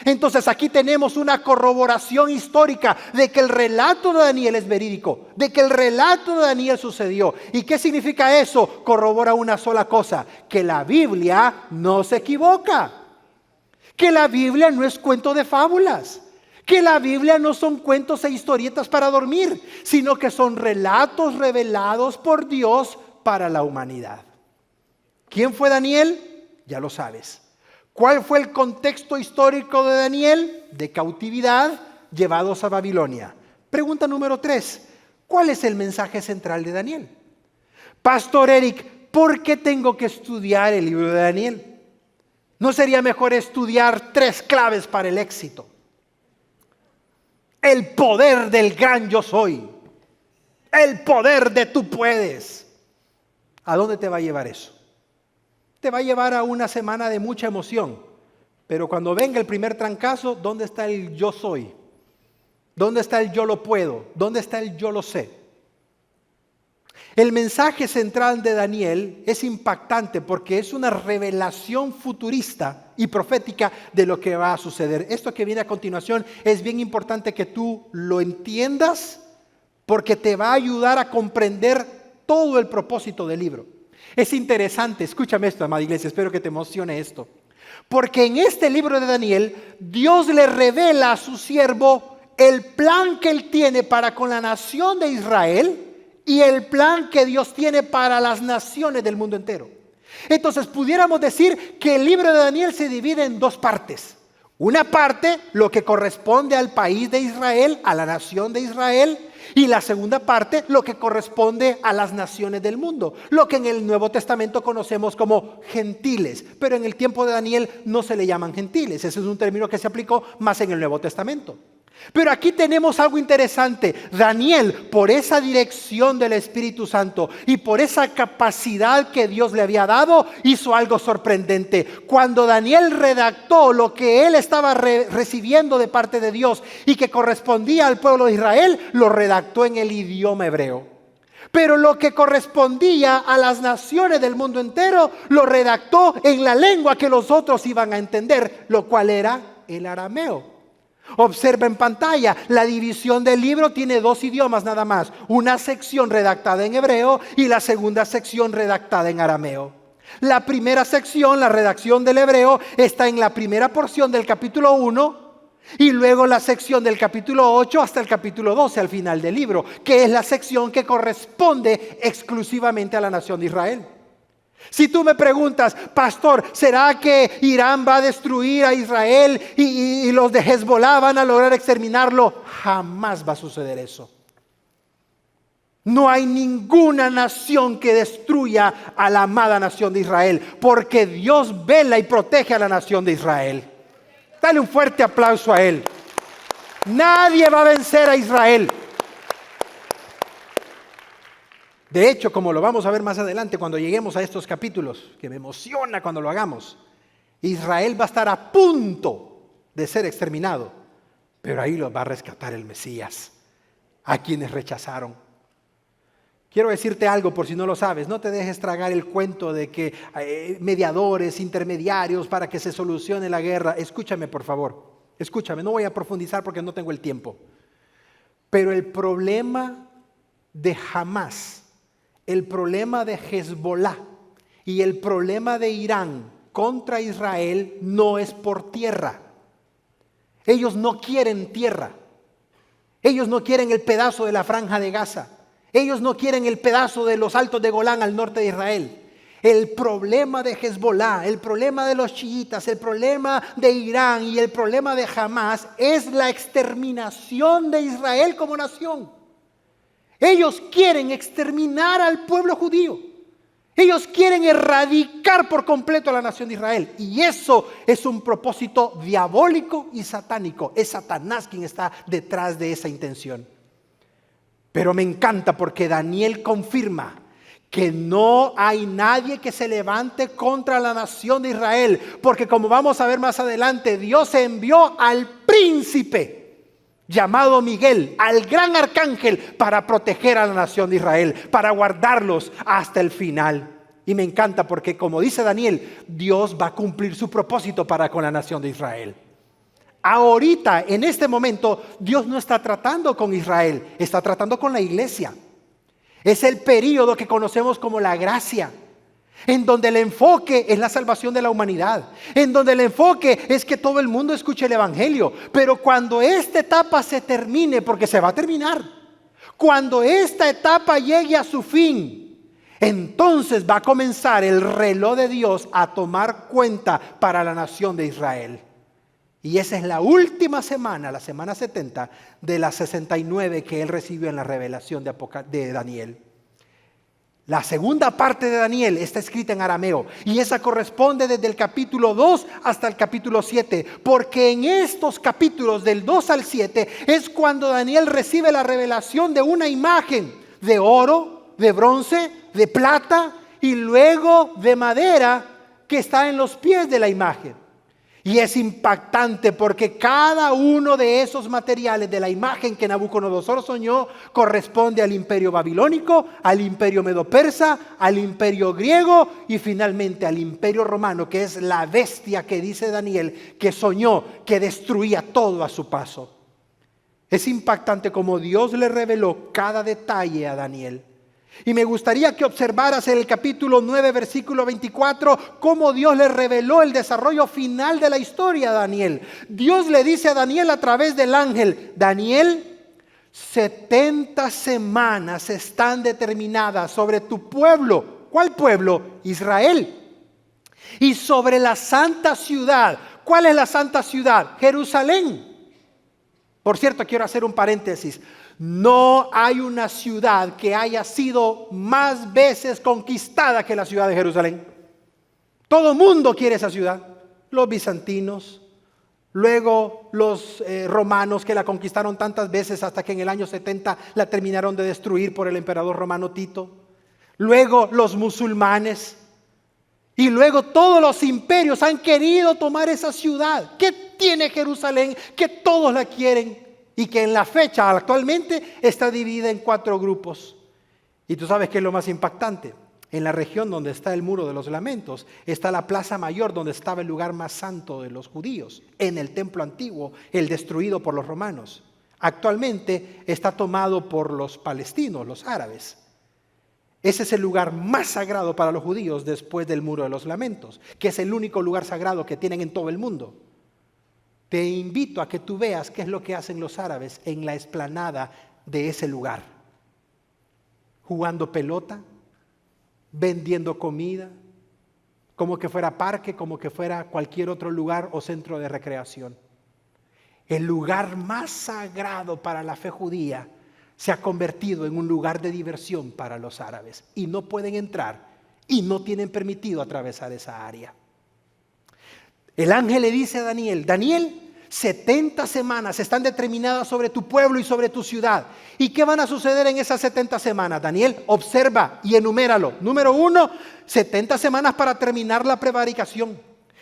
Entonces aquí tenemos una corroboración histórica de que el relato de Daniel es verídico, de que el relato de Daniel sucedió. ¿Y qué significa eso? Corrobora una sola cosa, que la Biblia no se equivoca, que la Biblia no es cuento de fábulas, que la Biblia no son cuentos e historietas para dormir, sino que son relatos revelados por Dios para la humanidad. ¿Quién fue Daniel? Ya lo sabes. ¿Cuál fue el contexto histórico de Daniel? De cautividad, llevados a Babilonia. Pregunta número 3. ¿Cuál es el mensaje central de Daniel? Pastor Eric, ¿por qué tengo que estudiar el libro de Daniel? ¿No sería mejor estudiar 3 claves para el éxito? El poder del gran yo soy. El poder de tú puedes. ¿A dónde te va a llevar eso? Te va a llevar a una semana de mucha emoción. Pero cuando venga el primer trancazo, ¿dónde está el yo soy? ¿Dónde está el yo lo puedo? ¿Dónde está el yo lo sé? El mensaje central de Daniel es impactante porque es una revelación futurista y profética de lo que va a suceder. Esto que viene a continuación es bien importante que tú lo entiendas porque te va a ayudar a comprender todo el propósito del libro. Es interesante, escúchame esto, amada iglesia, espero que te emocione esto. Porque en este libro de Daniel, Dios le revela a su siervo el plan que Él tiene para con la nación de Israel y el plan que Dios tiene para las naciones del mundo entero. Entonces pudiéramos decir que el libro de Daniel se divide en dos partes. Una parte, lo que corresponde al país de Israel, a la nación de Israel, y la segunda parte, lo que corresponde a las naciones del mundo, lo que en el Nuevo Testamento conocemos como gentiles, pero en el tiempo de Daniel no se le llaman gentiles. Ese es un término que se aplicó más en el Nuevo Testamento. Pero aquí tenemos algo interesante. Daniel, por esa dirección del Espíritu Santo y por esa capacidad que Dios le había dado, hizo algo sorprendente. Cuando Daniel redactó lo que él estaba recibiendo de parte de Dios y que correspondía al pueblo de Israel, lo redactó en el idioma hebreo. Pero lo que correspondía a las naciones del mundo entero, lo redactó en la lengua que los otros iban a entender, lo cual era el arameo. Observa en pantalla, la división del libro tiene dos idiomas nada más. Una sección redactada en hebreo y la segunda sección redactada en arameo. La primera sección, la redacción del hebreo, está en la primera porción del capítulo 1 y luego la sección del capítulo 8 hasta el capítulo 12 al final del libro, que es la sección que corresponde exclusivamente a la nación de Israel. Si tú me preguntas, pastor, ¿será que Irán va a destruir a Israel y los de Hezbollah van a lograr exterminarlo? Jamás va a suceder eso. No hay ninguna nación que destruya a la amada nación de Israel, porque Dios vela y protege a la nación de Israel. Dale un fuerte aplauso a Él. Nadie va a vencer a Israel. De hecho, como lo vamos a ver más adelante cuando lleguemos a estos capítulos, que me emociona cuando lo hagamos, Israel va a estar a punto de ser exterminado, pero ahí los va a rescatar el Mesías, a quienes rechazaron. Quiero decirte algo por si no lo sabes, no te dejes tragar el cuento de que mediadores, intermediarios para que se solucione la guerra. Escúchame por favor, escúchame, no voy a profundizar porque no tengo el tiempo. Pero el problema de Hamás, el problema de Hezbollah y el problema de Irán contra Israel no es por tierra. Ellos no quieren tierra. Ellos no quieren el pedazo de la franja de Gaza. Ellos no quieren el pedazo de los altos de Golán al norte de Israel. El problema de Hezbollah, el problema de los chiitas, el problema de Irán y el problema de Hamás es la exterminación de Israel como nación. Ellos quieren exterminar al pueblo judío. Ellos quieren erradicar por completo a la nación de Israel. Y eso es un propósito diabólico y satánico. Es Satanás quien está detrás de esa intención. Pero me encanta porque Daniel confirma que no hay nadie que se levante contra la nación de Israel. Porque como vamos a ver más adelante, Dios envió al príncipe llamado Miguel, al gran arcángel, para proteger a la nación de Israel, para guardarlos hasta el final. Y me encanta porque, como dice Daniel, Dios va a cumplir su propósito para con la nación de Israel. Ahorita, en este momento, Dios no está tratando con Israel, está tratando con la iglesia. Es el período que conocemos como la gracia, en donde el enfoque es la salvación de la humanidad, en donde el enfoque es que todo el mundo escuche el evangelio. Pero cuando esta etapa se termine, porque se va a terminar, cuando esta etapa llegue a su fin, entonces va a comenzar el reloj de Dios a tomar cuenta para la nación de Israel. Y esa es la última semana, la semana 70 de las 69 que él recibió en la revelación de Daniel. La segunda parte de Daniel está escrita en arameo y esa corresponde desde el capítulo 2 hasta el capítulo 7, porque en estos capítulos del 2 al 7 es cuando Daniel recibe la revelación de una imagen de oro, de bronce, de plata y luego de madera que está en los pies de la imagen. Y es impactante porque cada uno de esos materiales de la imagen que Nabucodonosor soñó corresponde al imperio babilónico, al imperio medo-persa, al imperio griego y finalmente al imperio romano, que es la bestia que dice Daniel que soñó, que destruía todo a su paso. Es impactante como Dios le reveló cada detalle a Daniel. Y me gustaría que observaras en el capítulo 9, versículo 24, cómo Dios le reveló el desarrollo final de la historia a Daniel. Dios le dice a Daniel a través del ángel: Daniel, 70 semanas están determinadas sobre tu pueblo. ¿Cuál pueblo? Israel. Y sobre la santa ciudad. ¿Cuál es la santa ciudad? Jerusalén. Por cierto, quiero hacer un paréntesis. No hay una ciudad que haya sido más veces conquistada que la ciudad de Jerusalén. Todo el mundo quiere esa ciudad. Los bizantinos, luego los romanos, que la conquistaron tantas veces hasta que en el año 70 la terminaron de destruir por el emperador romano Tito. Luego los musulmanes. Y luego todos los imperios han querido tomar esa ciudad. ¿Qué tiene Jerusalén? Que todos la quieren. Y que en la fecha actualmente está dividida en 4 grupos. Y tú sabes qué es lo más impactante. En la región donde está el Muro de los Lamentos está la Plaza Mayor, donde estaba el lugar más santo de los judíos, en el templo antiguo, el destruido por los romanos. Actualmente está tomado por los palestinos, los árabes. Ese es el lugar más sagrado para los judíos después del Muro de los Lamentos, que es el único lugar sagrado que tienen en todo el mundo. Te invito a que tú veas qué es lo que hacen los árabes en la explanada de ese lugar. Jugando pelota, vendiendo comida, como que fuera parque, como que fuera cualquier otro lugar o centro de recreación. El lugar más sagrado para la fe judía se ha convertido en un lugar de diversión para los árabes y no pueden entrar y no tienen permitido atravesar esa área. El ángel le dice a Daniel: Daniel, 70 semanas están determinadas sobre tu pueblo y sobre tu ciudad. ¿Y qué van a suceder en esas 70 semanas? Daniel, observa y enuméralo. Número 1, 70 semanas para terminar la prevaricación.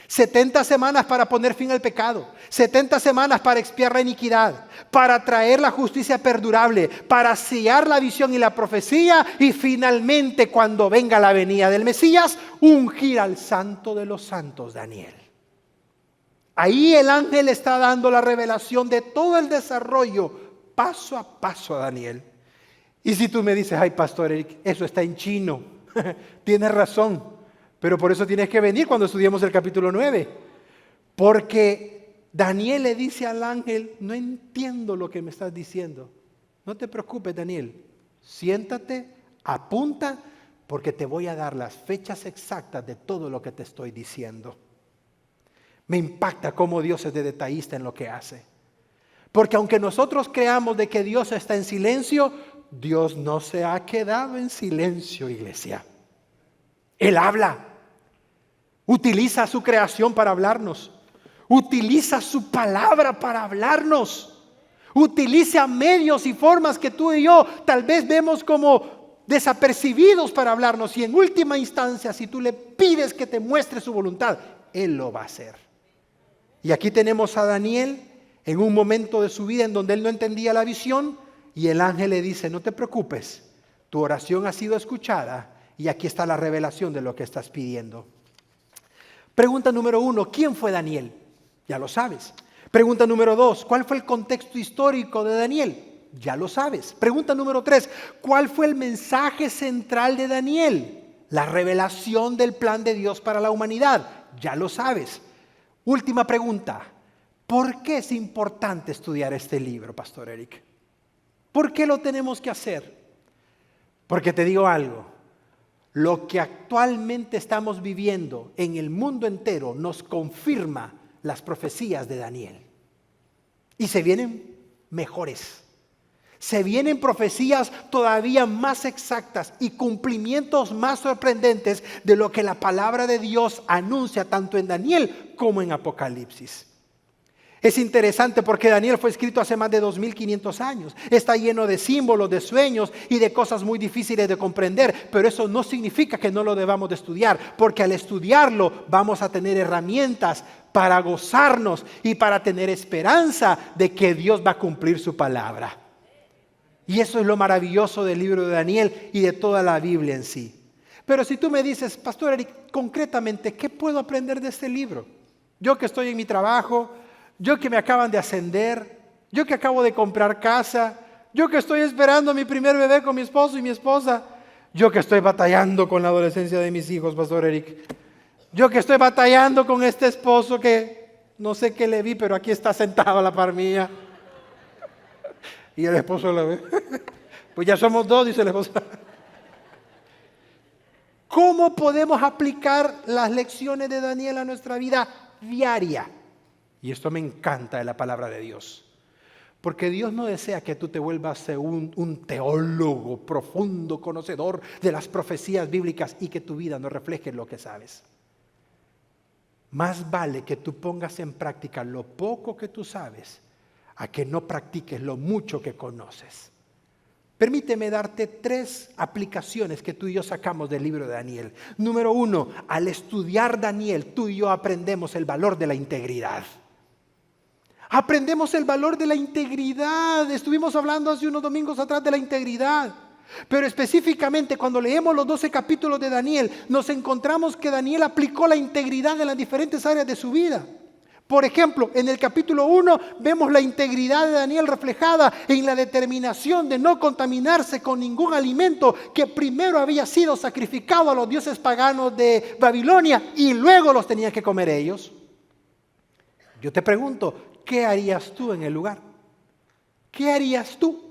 70 semanas para poner fin al pecado. 70 semanas para expiar la iniquidad. Para traer la justicia perdurable. Para sellar la visión y la profecía. Y finalmente, cuando venga la venida del Mesías, ungir al santo de los santos, Daniel. Ahí el ángel está dando la revelación de todo el desarrollo paso a paso a Daniel. Y si tú me dices: ay, Pastor Eric, eso está en chino. Tienes razón, pero por eso tienes que venir cuando estudiemos el capítulo 9. Porque Daniel le dice al ángel: no entiendo lo que me estás diciendo. No te preocupes, Daniel. Siéntate, apunta, porque te voy a dar las fechas exactas de todo lo que te estoy diciendo. Me impacta cómo Dios es de detallista en lo que hace. Porque aunque nosotros creamos de que Dios está en silencio, Dios no se ha quedado en silencio, iglesia. Él habla. Utiliza su creación para hablarnos. Utiliza su palabra para hablarnos. Utiliza medios y formas que tú y yo tal vez vemos como desapercibidos para hablarnos. Y en última instancia, si tú le pides que te muestre su voluntad, Él lo va a hacer. Y aquí tenemos a Daniel en un momento de su vida en donde él no entendía la visión, y el ángel le dice: no te preocupes, tu oración ha sido escuchada y aquí está la revelación de lo que estás pidiendo. Pregunta número 1, ¿quién fue Daniel? Ya lo sabes. Pregunta número 2, ¿cuál fue el contexto histórico de Daniel? Ya lo sabes. Pregunta número 3, ¿cuál fue el mensaje central de Daniel? La revelación del plan de Dios para la humanidad. Ya lo sabes. Última pregunta, ¿por qué es importante estudiar este libro, Pastor Eric? ¿Por qué lo tenemos que hacer? Porque te digo algo, lo que actualmente estamos viviendo en el mundo entero nos confirma las profecías de Daniel. Y se vienen mejores. Se vienen profecías todavía más exactas y cumplimientos más sorprendentes de lo que la palabra de Dios anuncia tanto en Daniel como en Apocalipsis. Es interesante porque Daniel fue escrito hace más de 2500 años. Está lleno de símbolos, de sueños y de cosas muy difíciles de comprender. Pero eso no significa que no lo debamos de estudiar. Porque al estudiarlo vamos a tener herramientas para gozarnos y para tener esperanza de que Dios va a cumplir su palabra. Y eso es lo maravilloso del libro de Daniel y de toda la Biblia en sí. Pero si tú me dices: Pastor Eric, concretamente, ¿qué puedo aprender de este libro? Yo que estoy en mi trabajo, yo que me acaban de ascender, yo que acabo de comprar casa, yo que estoy esperando a mi primer bebé con mi esposo y mi esposa, Yo que estoy batallando con la adolescencia de mis hijos, Pastor Eric. Yo que estoy batallando con este esposo que no sé qué le vi, pero aquí está sentado a la par mía. Y el esposo lo ve. Pues ya somos dos, dice el esposo. ¿Cómo podemos aplicar las lecciones de Daniel a nuestra vida diaria? Y esto me encanta de la palabra de Dios. Porque Dios no desea que tú te vuelvas un teólogo profundo, conocedor de las profecías bíblicas y que tu vida no refleje lo que sabes. Más vale que tú pongas en práctica lo poco que tú sabes a que no practiques lo mucho que conoces. Permíteme darte 3 aplicaciones que tú y yo sacamos del libro de Daniel. Número 1, al estudiar Daniel, tú y yo aprendemos el valor de la integridad. Aprendemos el valor de la integridad. Estuvimos hablando hace unos domingos atrás de la integridad. Pero específicamente cuando leemos los 12 capítulos de Daniel, nos encontramos que Daniel aplicó la integridad en las diferentes áreas de su vida. Por ejemplo, en el capítulo 1 vemos la integridad de Daniel reflejada en la determinación de no contaminarse con ningún alimento que primero había sido sacrificado a los dioses paganos de Babilonia y luego los tenían que comer ellos. Yo te pregunto, ¿qué harías tú en el lugar? ¿Qué harías tú?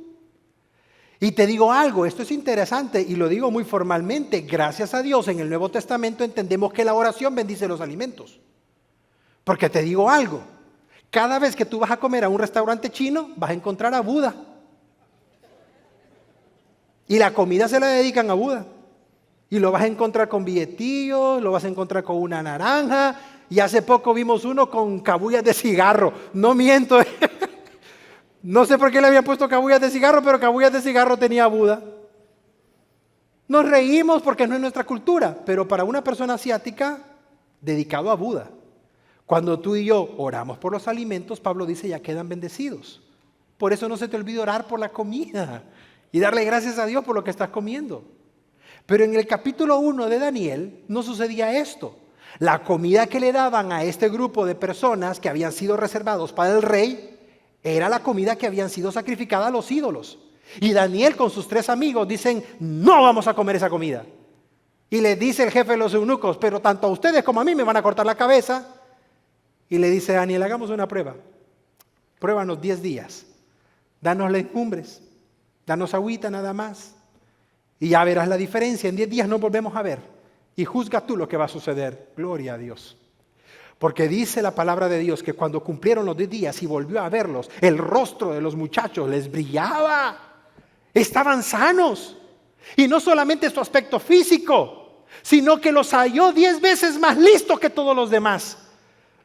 Y te digo algo, esto es interesante y lo digo muy formalmente. Gracias a Dios en el Nuevo Testamento entendemos que la oración bendice los alimentos. Porque te digo algo, cada vez que tú vas a comer a un restaurante chino, vas a encontrar a Buda. Y la comida se la dedican a Buda. Y lo vas a encontrar con billetillos, lo vas a encontrar con una naranja. Y hace poco vimos uno con cabullas de cigarro. No miento. No sé por qué le habían puesto cabullas de cigarro, pero cabullas de cigarro tenía Buda. Nos reímos porque no es nuestra cultura, pero para una persona asiática, dedicado a Buda. Cuando tú y yo oramos por los alimentos, Pablo dice, ya quedan bendecidos. Por eso no se te olvide orar por la comida y darle gracias a Dios por lo que estás comiendo. Pero en el capítulo 1 de Daniel no sucedía esto. La comida que le daban a este grupo de personas que habían sido reservados para el rey era la comida que habían sido sacrificada a los ídolos. Y Daniel con sus 3 amigos dicen, no vamos a comer esa comida. Y le dice el jefe de los eunucos, pero tanto a ustedes como a mí me van a cortar la cabeza. Y le dice a Daniel, hagamos una prueba. Pruébanos 10 días. Danos legumbres. Danos agüita nada más. Y ya verás la diferencia. En 10 días nos volvemos a ver. Y juzga tú lo que va a suceder. Gloria a Dios. Porque dice la palabra de Dios que cuando cumplieron los 10 días y volvió a verlos, el rostro de los muchachos les brillaba. Estaban sanos. Y no solamente su aspecto físico, sino que los halló 10 veces más listos que todos los demás.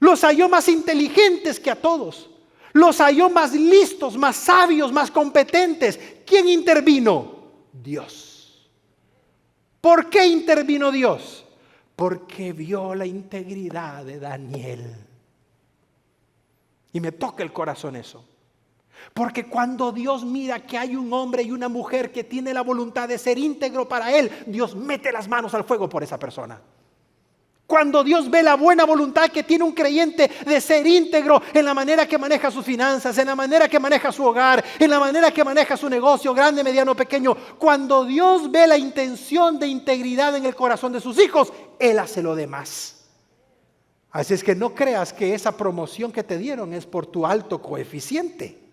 Los halló más inteligentes que a todos. Los halló más listos, más sabios, más competentes. ¿Quién intervino? Dios. ¿Por qué intervino Dios? Porque vio la integridad de Daniel. Y me toca el corazón eso. Porque cuando Dios mira que hay un hombre y una mujer que tiene la voluntad de ser íntegro para Él, Dios mete las manos al fuego por esa persona. Cuando Dios ve la buena voluntad que tiene un creyente de ser íntegro en la manera que maneja sus finanzas, en la manera que maneja su hogar, en la manera que maneja su negocio, grande, mediano, pequeño. Cuando Dios ve la intención de integridad en el corazón de sus hijos, Él hace lo demás. Así es que no creas que esa promoción que te dieron es por tu alto coeficiente.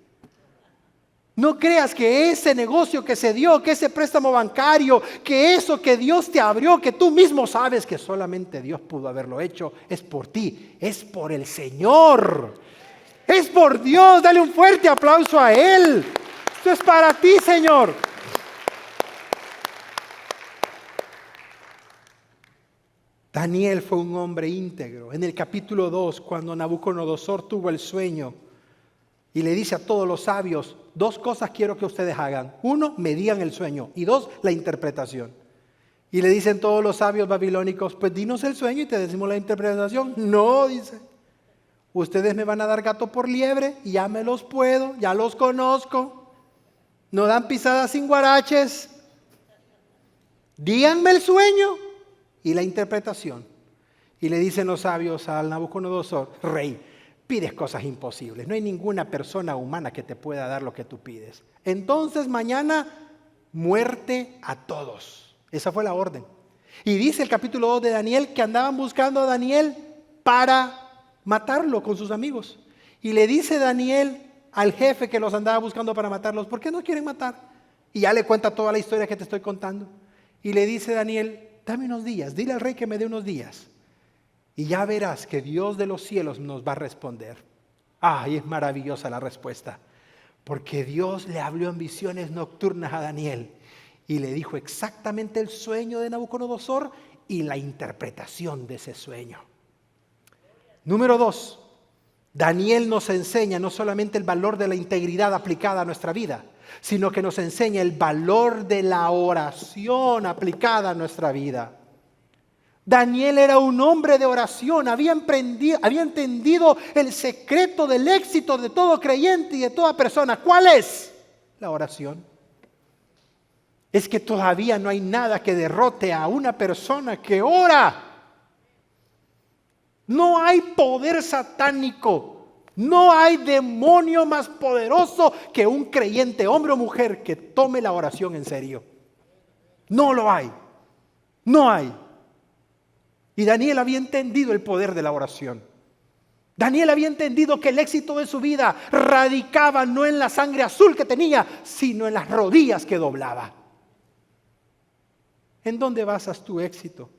No creas que ese negocio que se dio, que ese préstamo bancario, que eso que Dios te abrió, que tú mismo sabes que solamente Dios pudo haberlo hecho, es por ti, es por el Señor. Es por Dios, dale un fuerte aplauso a Él. Esto es para ti, Señor. Daniel fue un hombre íntegro. En el capítulo 2, cuando Nabucodonosor tuvo el sueño, y le dice a todos los sabios, 2 cosas quiero que ustedes hagan. 1, me digan el sueño. Y 2, la interpretación. Y le dicen todos los sabios babilónicos, pues dinos el sueño y te decimos la interpretación. No, dice. Ustedes me van a dar gato por liebre y ya me los puedo, ya los conozco. No dan pisadas sin guaraches. Díganme el sueño y la interpretación. Y le dicen los sabios al Nabucodonosor, rey, pides cosas imposibles. No hay ninguna persona humana que te pueda dar lo que tú pides. Entonces mañana muerte a todos. Esa fue la orden. Y dice el capítulo 2 de Daniel que andaban buscando a Daniel para matarlo con sus amigos. Y le dice Daniel al jefe que los andaba buscando para matarlos, ¿por qué no quieren matar? Y ya le cuenta toda la historia que te estoy contando. Y le dice Daniel, dame unos días, dile al rey que me dé unos días. Y ya verás que Dios de los cielos nos va a responder. Ay, es maravillosa la respuesta. Porque Dios le habló en visiones nocturnas a Daniel. Y le dijo exactamente el sueño de Nabucodonosor y la interpretación de ese sueño. Número 2. Daniel nos enseña no solamente el valor de la integridad aplicada a nuestra vida, sino que nos enseña el valor de la oración aplicada a nuestra vida. Daniel era un hombre de oración, había entendido el secreto del éxito de todo creyente y de toda persona. ¿Cuál es? La oración. Es que todavía no hay nada que derrote a una persona que ora. No hay poder satánico, no hay demonio más poderoso que un creyente, hombre o mujer, que tome la oración en serio. No lo hay, no hay. Y Daniel había entendido el poder de la oración. Daniel había entendido que el éxito de su vida radicaba no en la sangre azul que tenía, sino en las rodillas que doblaba. ¿En dónde basas tu éxito?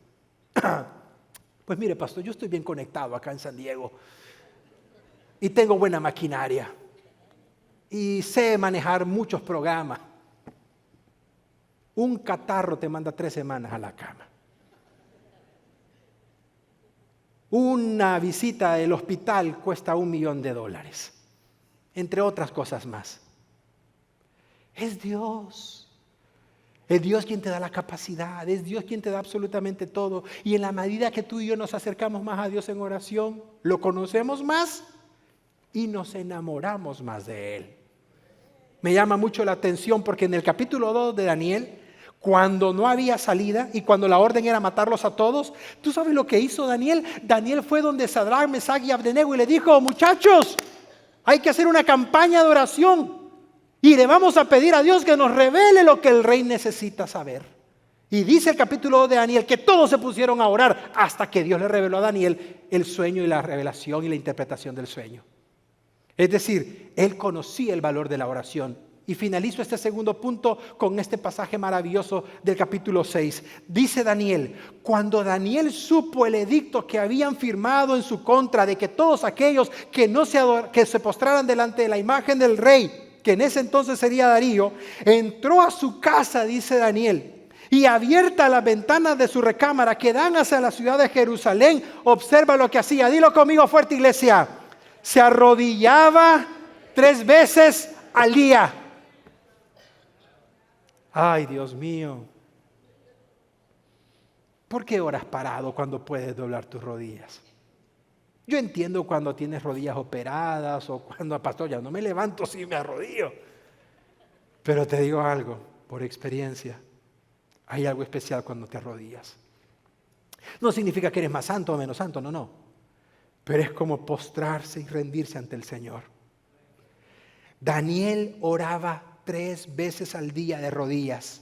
Pues mire, pastor, yo estoy bien conectado acá en San Diego y tengo buena maquinaria y sé manejar muchos programas. Un catarro te manda 3 semanas a la cama. Una visita al hospital cuesta $1 millón, entre otras cosas más. Es Dios. Es Dios quien te da la capacidad, es Dios quien te da absolutamente todo. Y en la medida que tú y yo nos acercamos más a Dios en oración, lo conocemos más y nos enamoramos más de Él. Me llama mucho la atención porque en el capítulo 2 de Daniel, cuando no había salida y cuando la orden era matarlos a todos, ¿tú sabes lo que hizo Daniel? Daniel fue donde Sadrach, Mesach y Abednego y le dijo, muchachos, hay que hacer una campaña de oración. Y le vamos a pedir a Dios que nos revele lo que el rey necesita saber. Y dice el capítulo 2 de Daniel que todos se pusieron a orar hasta que Dios le reveló a Daniel el sueño y la revelación y la interpretación del sueño. Es decir, él conocía el valor de la oración. Y finalizo este segundo punto con este pasaje maravilloso del capítulo 6. Dice Daniel, cuando Daniel supo el edicto que habían firmado en su contra de que todos aquellos que se postraran delante de la imagen del rey, que en ese entonces sería Darío, entró a su casa, dice Daniel, y abierta las ventanas de su recámara que dan hacia la ciudad de Jerusalén, observa lo que hacía. Dilo conmigo fuerte, iglesia. Se arrodillaba 3 veces al día. Ay, Dios mío. ¿Por qué oras parado cuando puedes doblar tus rodillas? Yo entiendo cuando tienes rodillas operadas o cuando, pastor, ya no me levanto si me arrodillo. Pero te digo algo, por experiencia, hay algo especial cuando te arrodillas. No significa que eres más santo o menos santo, no. Pero es como postrarse y rendirse ante el Señor. Daniel oraba 3 veces al día de rodillas.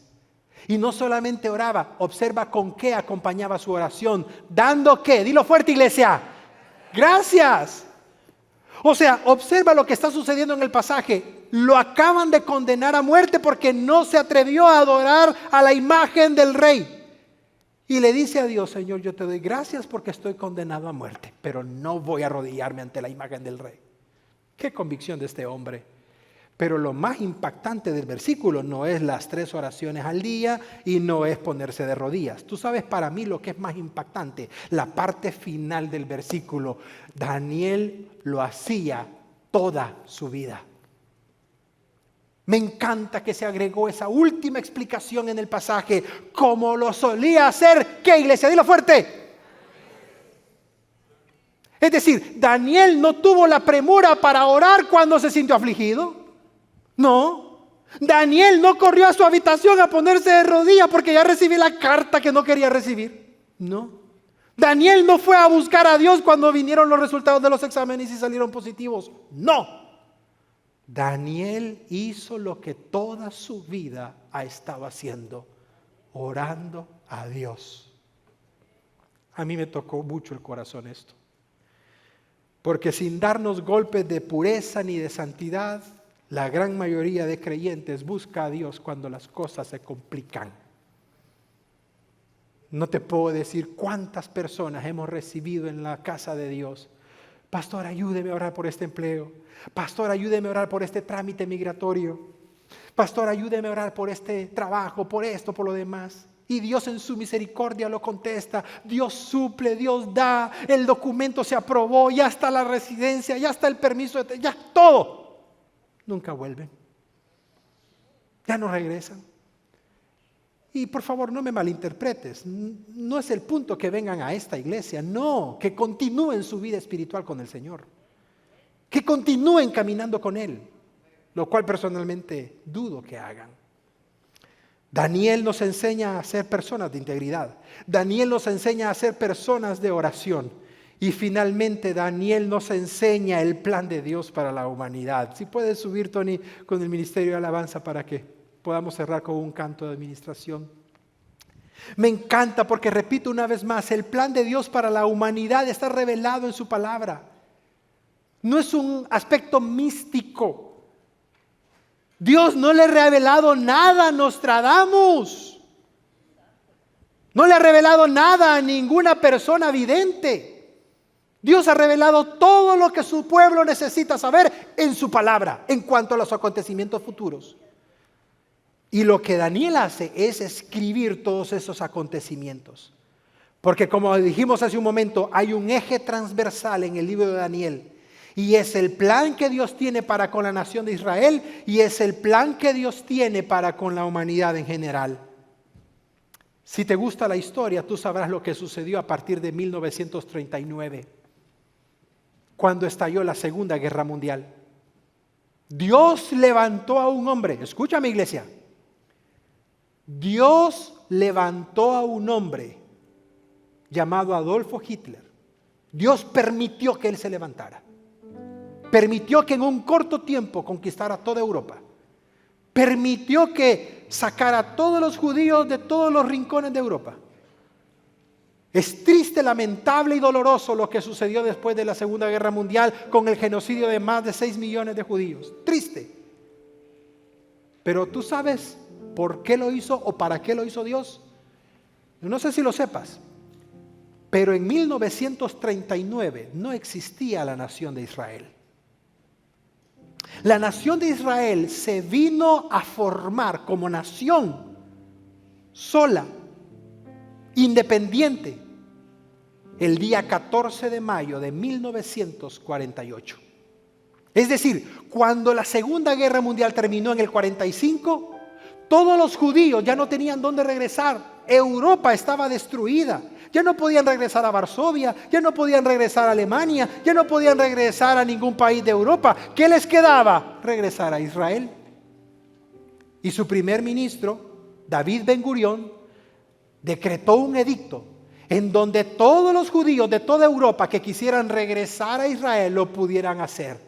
Y no solamente oraba, observa con qué acompañaba su oración. ¿Dando qué? Dilo fuerte, iglesia. Gracias. O sea, observa lo que está sucediendo en el pasaje. Lo acaban de condenar a muerte porque no se atrevió a adorar a la imagen del rey. Y le dice a Dios, Señor, yo te doy gracias porque estoy condenado a muerte, pero no voy a arrodillarme ante la imagen del rey. Qué convicción de este hombre. Pero lo más impactante del versículo no es las 3 oraciones al día y no es ponerse de rodillas. Tú sabes para mí lo que es más impactante, la parte final del versículo. Daniel lo hacía toda su vida. Me encanta que se agregó esa última explicación en el pasaje, como lo solía hacer. ¿Qué, iglesia? Dilo fuerte. Es decir, Daniel no tuvo la premura para orar cuando se sintió afligido. No, Daniel no corrió a su habitación a ponerse de rodillas porque ya recibí la carta que no quería recibir. No, Daniel no fue a buscar a Dios cuando vinieron los resultados de los exámenes y salieron positivos. No, Daniel hizo lo que toda su vida ha estado haciendo, orando a Dios. A mí me tocó mucho el corazón esto. Porque sin darnos golpes de pureza ni de santidad, la gran mayoría de creyentes busca a Dios cuando las cosas se complican. No te puedo decir cuántas personas hemos recibido en la casa de Dios. Pastor, ayúdeme a orar por este empleo. Pastor, ayúdeme a orar por este trámite migratorio. Pastor, ayúdeme a orar por este trabajo, por esto, por lo demás. Y Dios en su misericordia lo contesta. Dios suple, Dios da, el documento se aprobó, ya está la residencia, ya está el permiso, ya todo. Nunca vuelven. Ya no regresan. Y por favor, no me malinterpretes. No es el punto que vengan a esta iglesia. No, que continúen su vida espiritual con el Señor. Que continúen caminando con Él. Lo cual personalmente dudo que hagan. Daniel nos enseña a ser personas de integridad. Daniel nos enseña a ser personas de oración. Y finalmente Daniel nos enseña el plan de Dios para la humanidad. Si puedes subir, Tony, con el ministerio de alabanza para que podamos cerrar con un canto de administración. Me encanta porque, repito una vez más, el plan de Dios para la humanidad está revelado en su palabra. No es un aspecto místico. Dios no le ha revelado nada a Nostradamus. No le ha revelado nada a ninguna persona vidente. Dios ha revelado todo lo que su pueblo necesita saber en su palabra en cuanto a los acontecimientos futuros. Y lo que Daniel hace es escribir todos esos acontecimientos. Porque como dijimos hace un momento, hay un eje transversal en el libro de Daniel. Y es el plan que Dios tiene para con la nación de Israel y es el plan que Dios tiene para con la humanidad en general. Si te gusta la historia, tú sabrás lo que sucedió a partir de 1939, cuando estalló la Segunda Guerra Mundial. Dios levantó a un hombre, escúchame, iglesia. Dios levantó a un hombre llamado Adolfo Hitler. Dios permitió que él se levantara. Permitió que en un corto tiempo conquistara toda Europa. Permitió que sacara a todos los judíos de todos los rincones de Europa. Es triste, lamentable y doloroso lo que sucedió después de la Segunda Guerra Mundial con el genocidio de más de 6 millones de judíos. Triste. Pero tú sabes ¿por qué lo hizo o para qué lo hizo Dios? No sé si lo sepas, pero en 1939 no existía la nación de Israel. La nación de Israel se vino a formar como nación sola, independiente, el día 14 de mayo de 1948. Es decir, cuando la Segunda Guerra Mundial terminó en el 45, todos los judíos ya no tenían dónde regresar. Europa estaba destruida. Ya no podían regresar a Varsovia, ya no podían regresar a Alemania, ya no podían regresar a ningún país de Europa. ¿Qué les quedaba? Regresar a Israel. Y su primer ministro, David Ben-Gurión, decretó un edicto en donde todos los judíos de toda Europa que quisieran regresar a Israel lo pudieran hacer.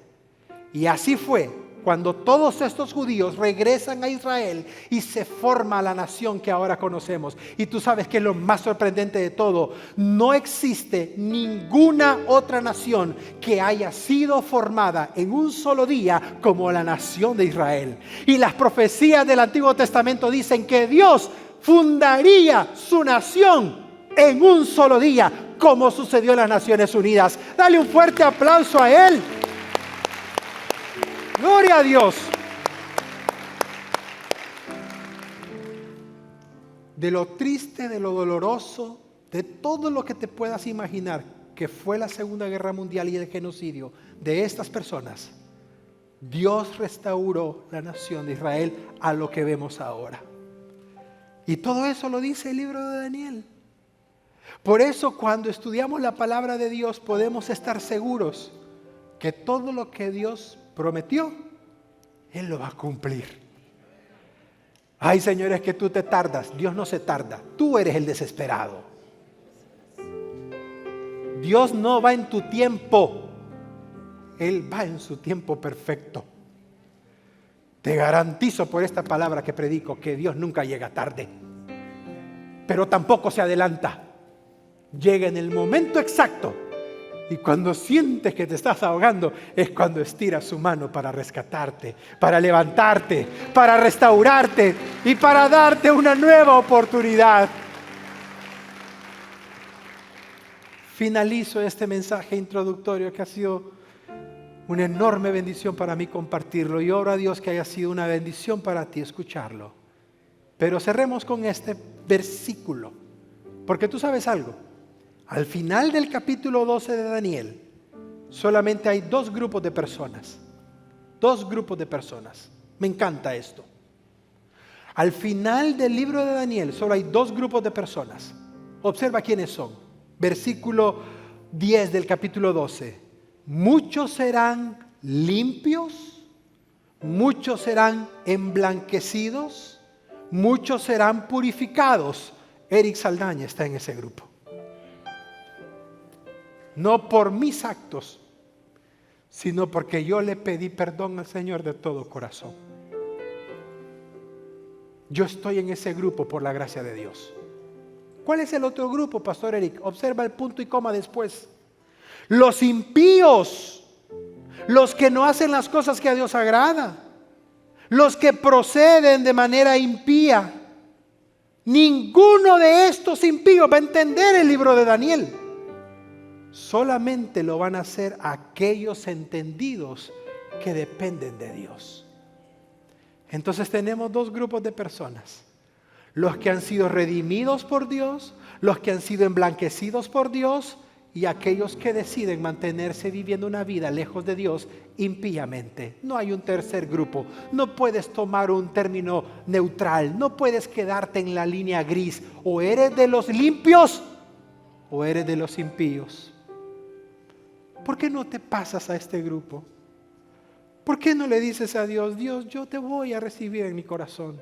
Y así fue. Cuando todos estos judíos regresan a Israel y se forma la nación que ahora conocemos. Y tú sabes que es lo más sorprendente de todo. No existe ninguna otra nación que haya sido formada en un solo día como la nación de Israel. Y las profecías del Antiguo Testamento dicen que Dios fundaría su nación en un solo día, como sucedió en las Naciones Unidas. Dale un fuerte aplauso a Él. Gloria a Dios. De lo triste, de lo doloroso, de todo lo que te puedas imaginar que fue la Segunda Guerra Mundial y el genocidio de estas personas, Dios restauró la nación de Israel a lo que vemos ahora. Y todo eso lo dice el libro de Daniel. Por eso cuando estudiamos la palabra de Dios podemos estar seguros que todo lo que Dios prometió, Él lo va a cumplir. Ay, señores, que tú te tardas. Dios no se tarda. Tú eres el desesperado. Dios no va en tu tiempo. Él va en su tiempo perfecto. Te garantizo por esta palabra que predico que Dios nunca llega tarde. pero tampoco se adelanta. Llega en el momento exacto. Y cuando sientes que te estás ahogando, es cuando estira su mano para rescatarte, para levantarte, para restaurarte y para darte una nueva oportunidad. Finalizo este mensaje introductorio que ha sido una enorme bendición para mí compartirlo. Y oro a Dios que haya sido una bendición para ti escucharlo. Pero cerremos con este versículo, porque tú sabes algo. Al final del capítulo 12 de Daniel, solamente hay dos grupos de personas. Dos grupos de personas. Me encanta esto. Al final del libro de Daniel, solo hay dos grupos de personas. Observa quiénes son. Versículo 10 del capítulo 12. Muchos serán limpios, muchos serán emblanquecidos, muchos serán purificados. Eric Saldaña está en ese grupo. No por mis actos, sino porque yo le pedí perdón al Señor de todo corazón. Yo estoy en ese grupo por la gracia de Dios. ¿Cuál es el otro grupo, Pastor Eric? Observa el punto y coma después. Los impíos, los que no hacen las cosas que a Dios agrada, los que proceden de manera impía. Ninguno de estos impíos va a entender el libro de Daniel. Solamente lo van a hacer aquellos entendidos que dependen de Dios. Entonces tenemos dos grupos de personas. Los que han sido redimidos por Dios, los que han sido emblanquecidos por Dios y aquellos que deciden mantenerse viviendo una vida lejos de Dios impíamente. No hay un tercer grupo. No puedes tomar un término neutral. No puedes quedarte en la línea gris. O eres de los limpios o eres de los impíos. ¿Por qué no te pasas a este grupo? ¿Por qué no le dices a Dios, Dios, yo te voy a recibir en mi corazón?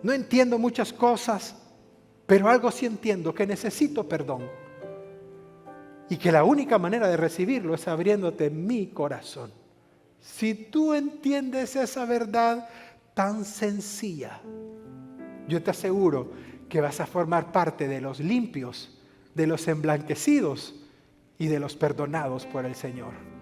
No entiendo muchas cosas, pero algo sí entiendo, que necesito perdón. Y que la única manera de recibirlo es abriéndote mi corazón. Si tú entiendes esa verdad tan sencilla, yo te aseguro que vas a formar parte de los limpios, de los emblanquecidos y de los perdonados por el Señor.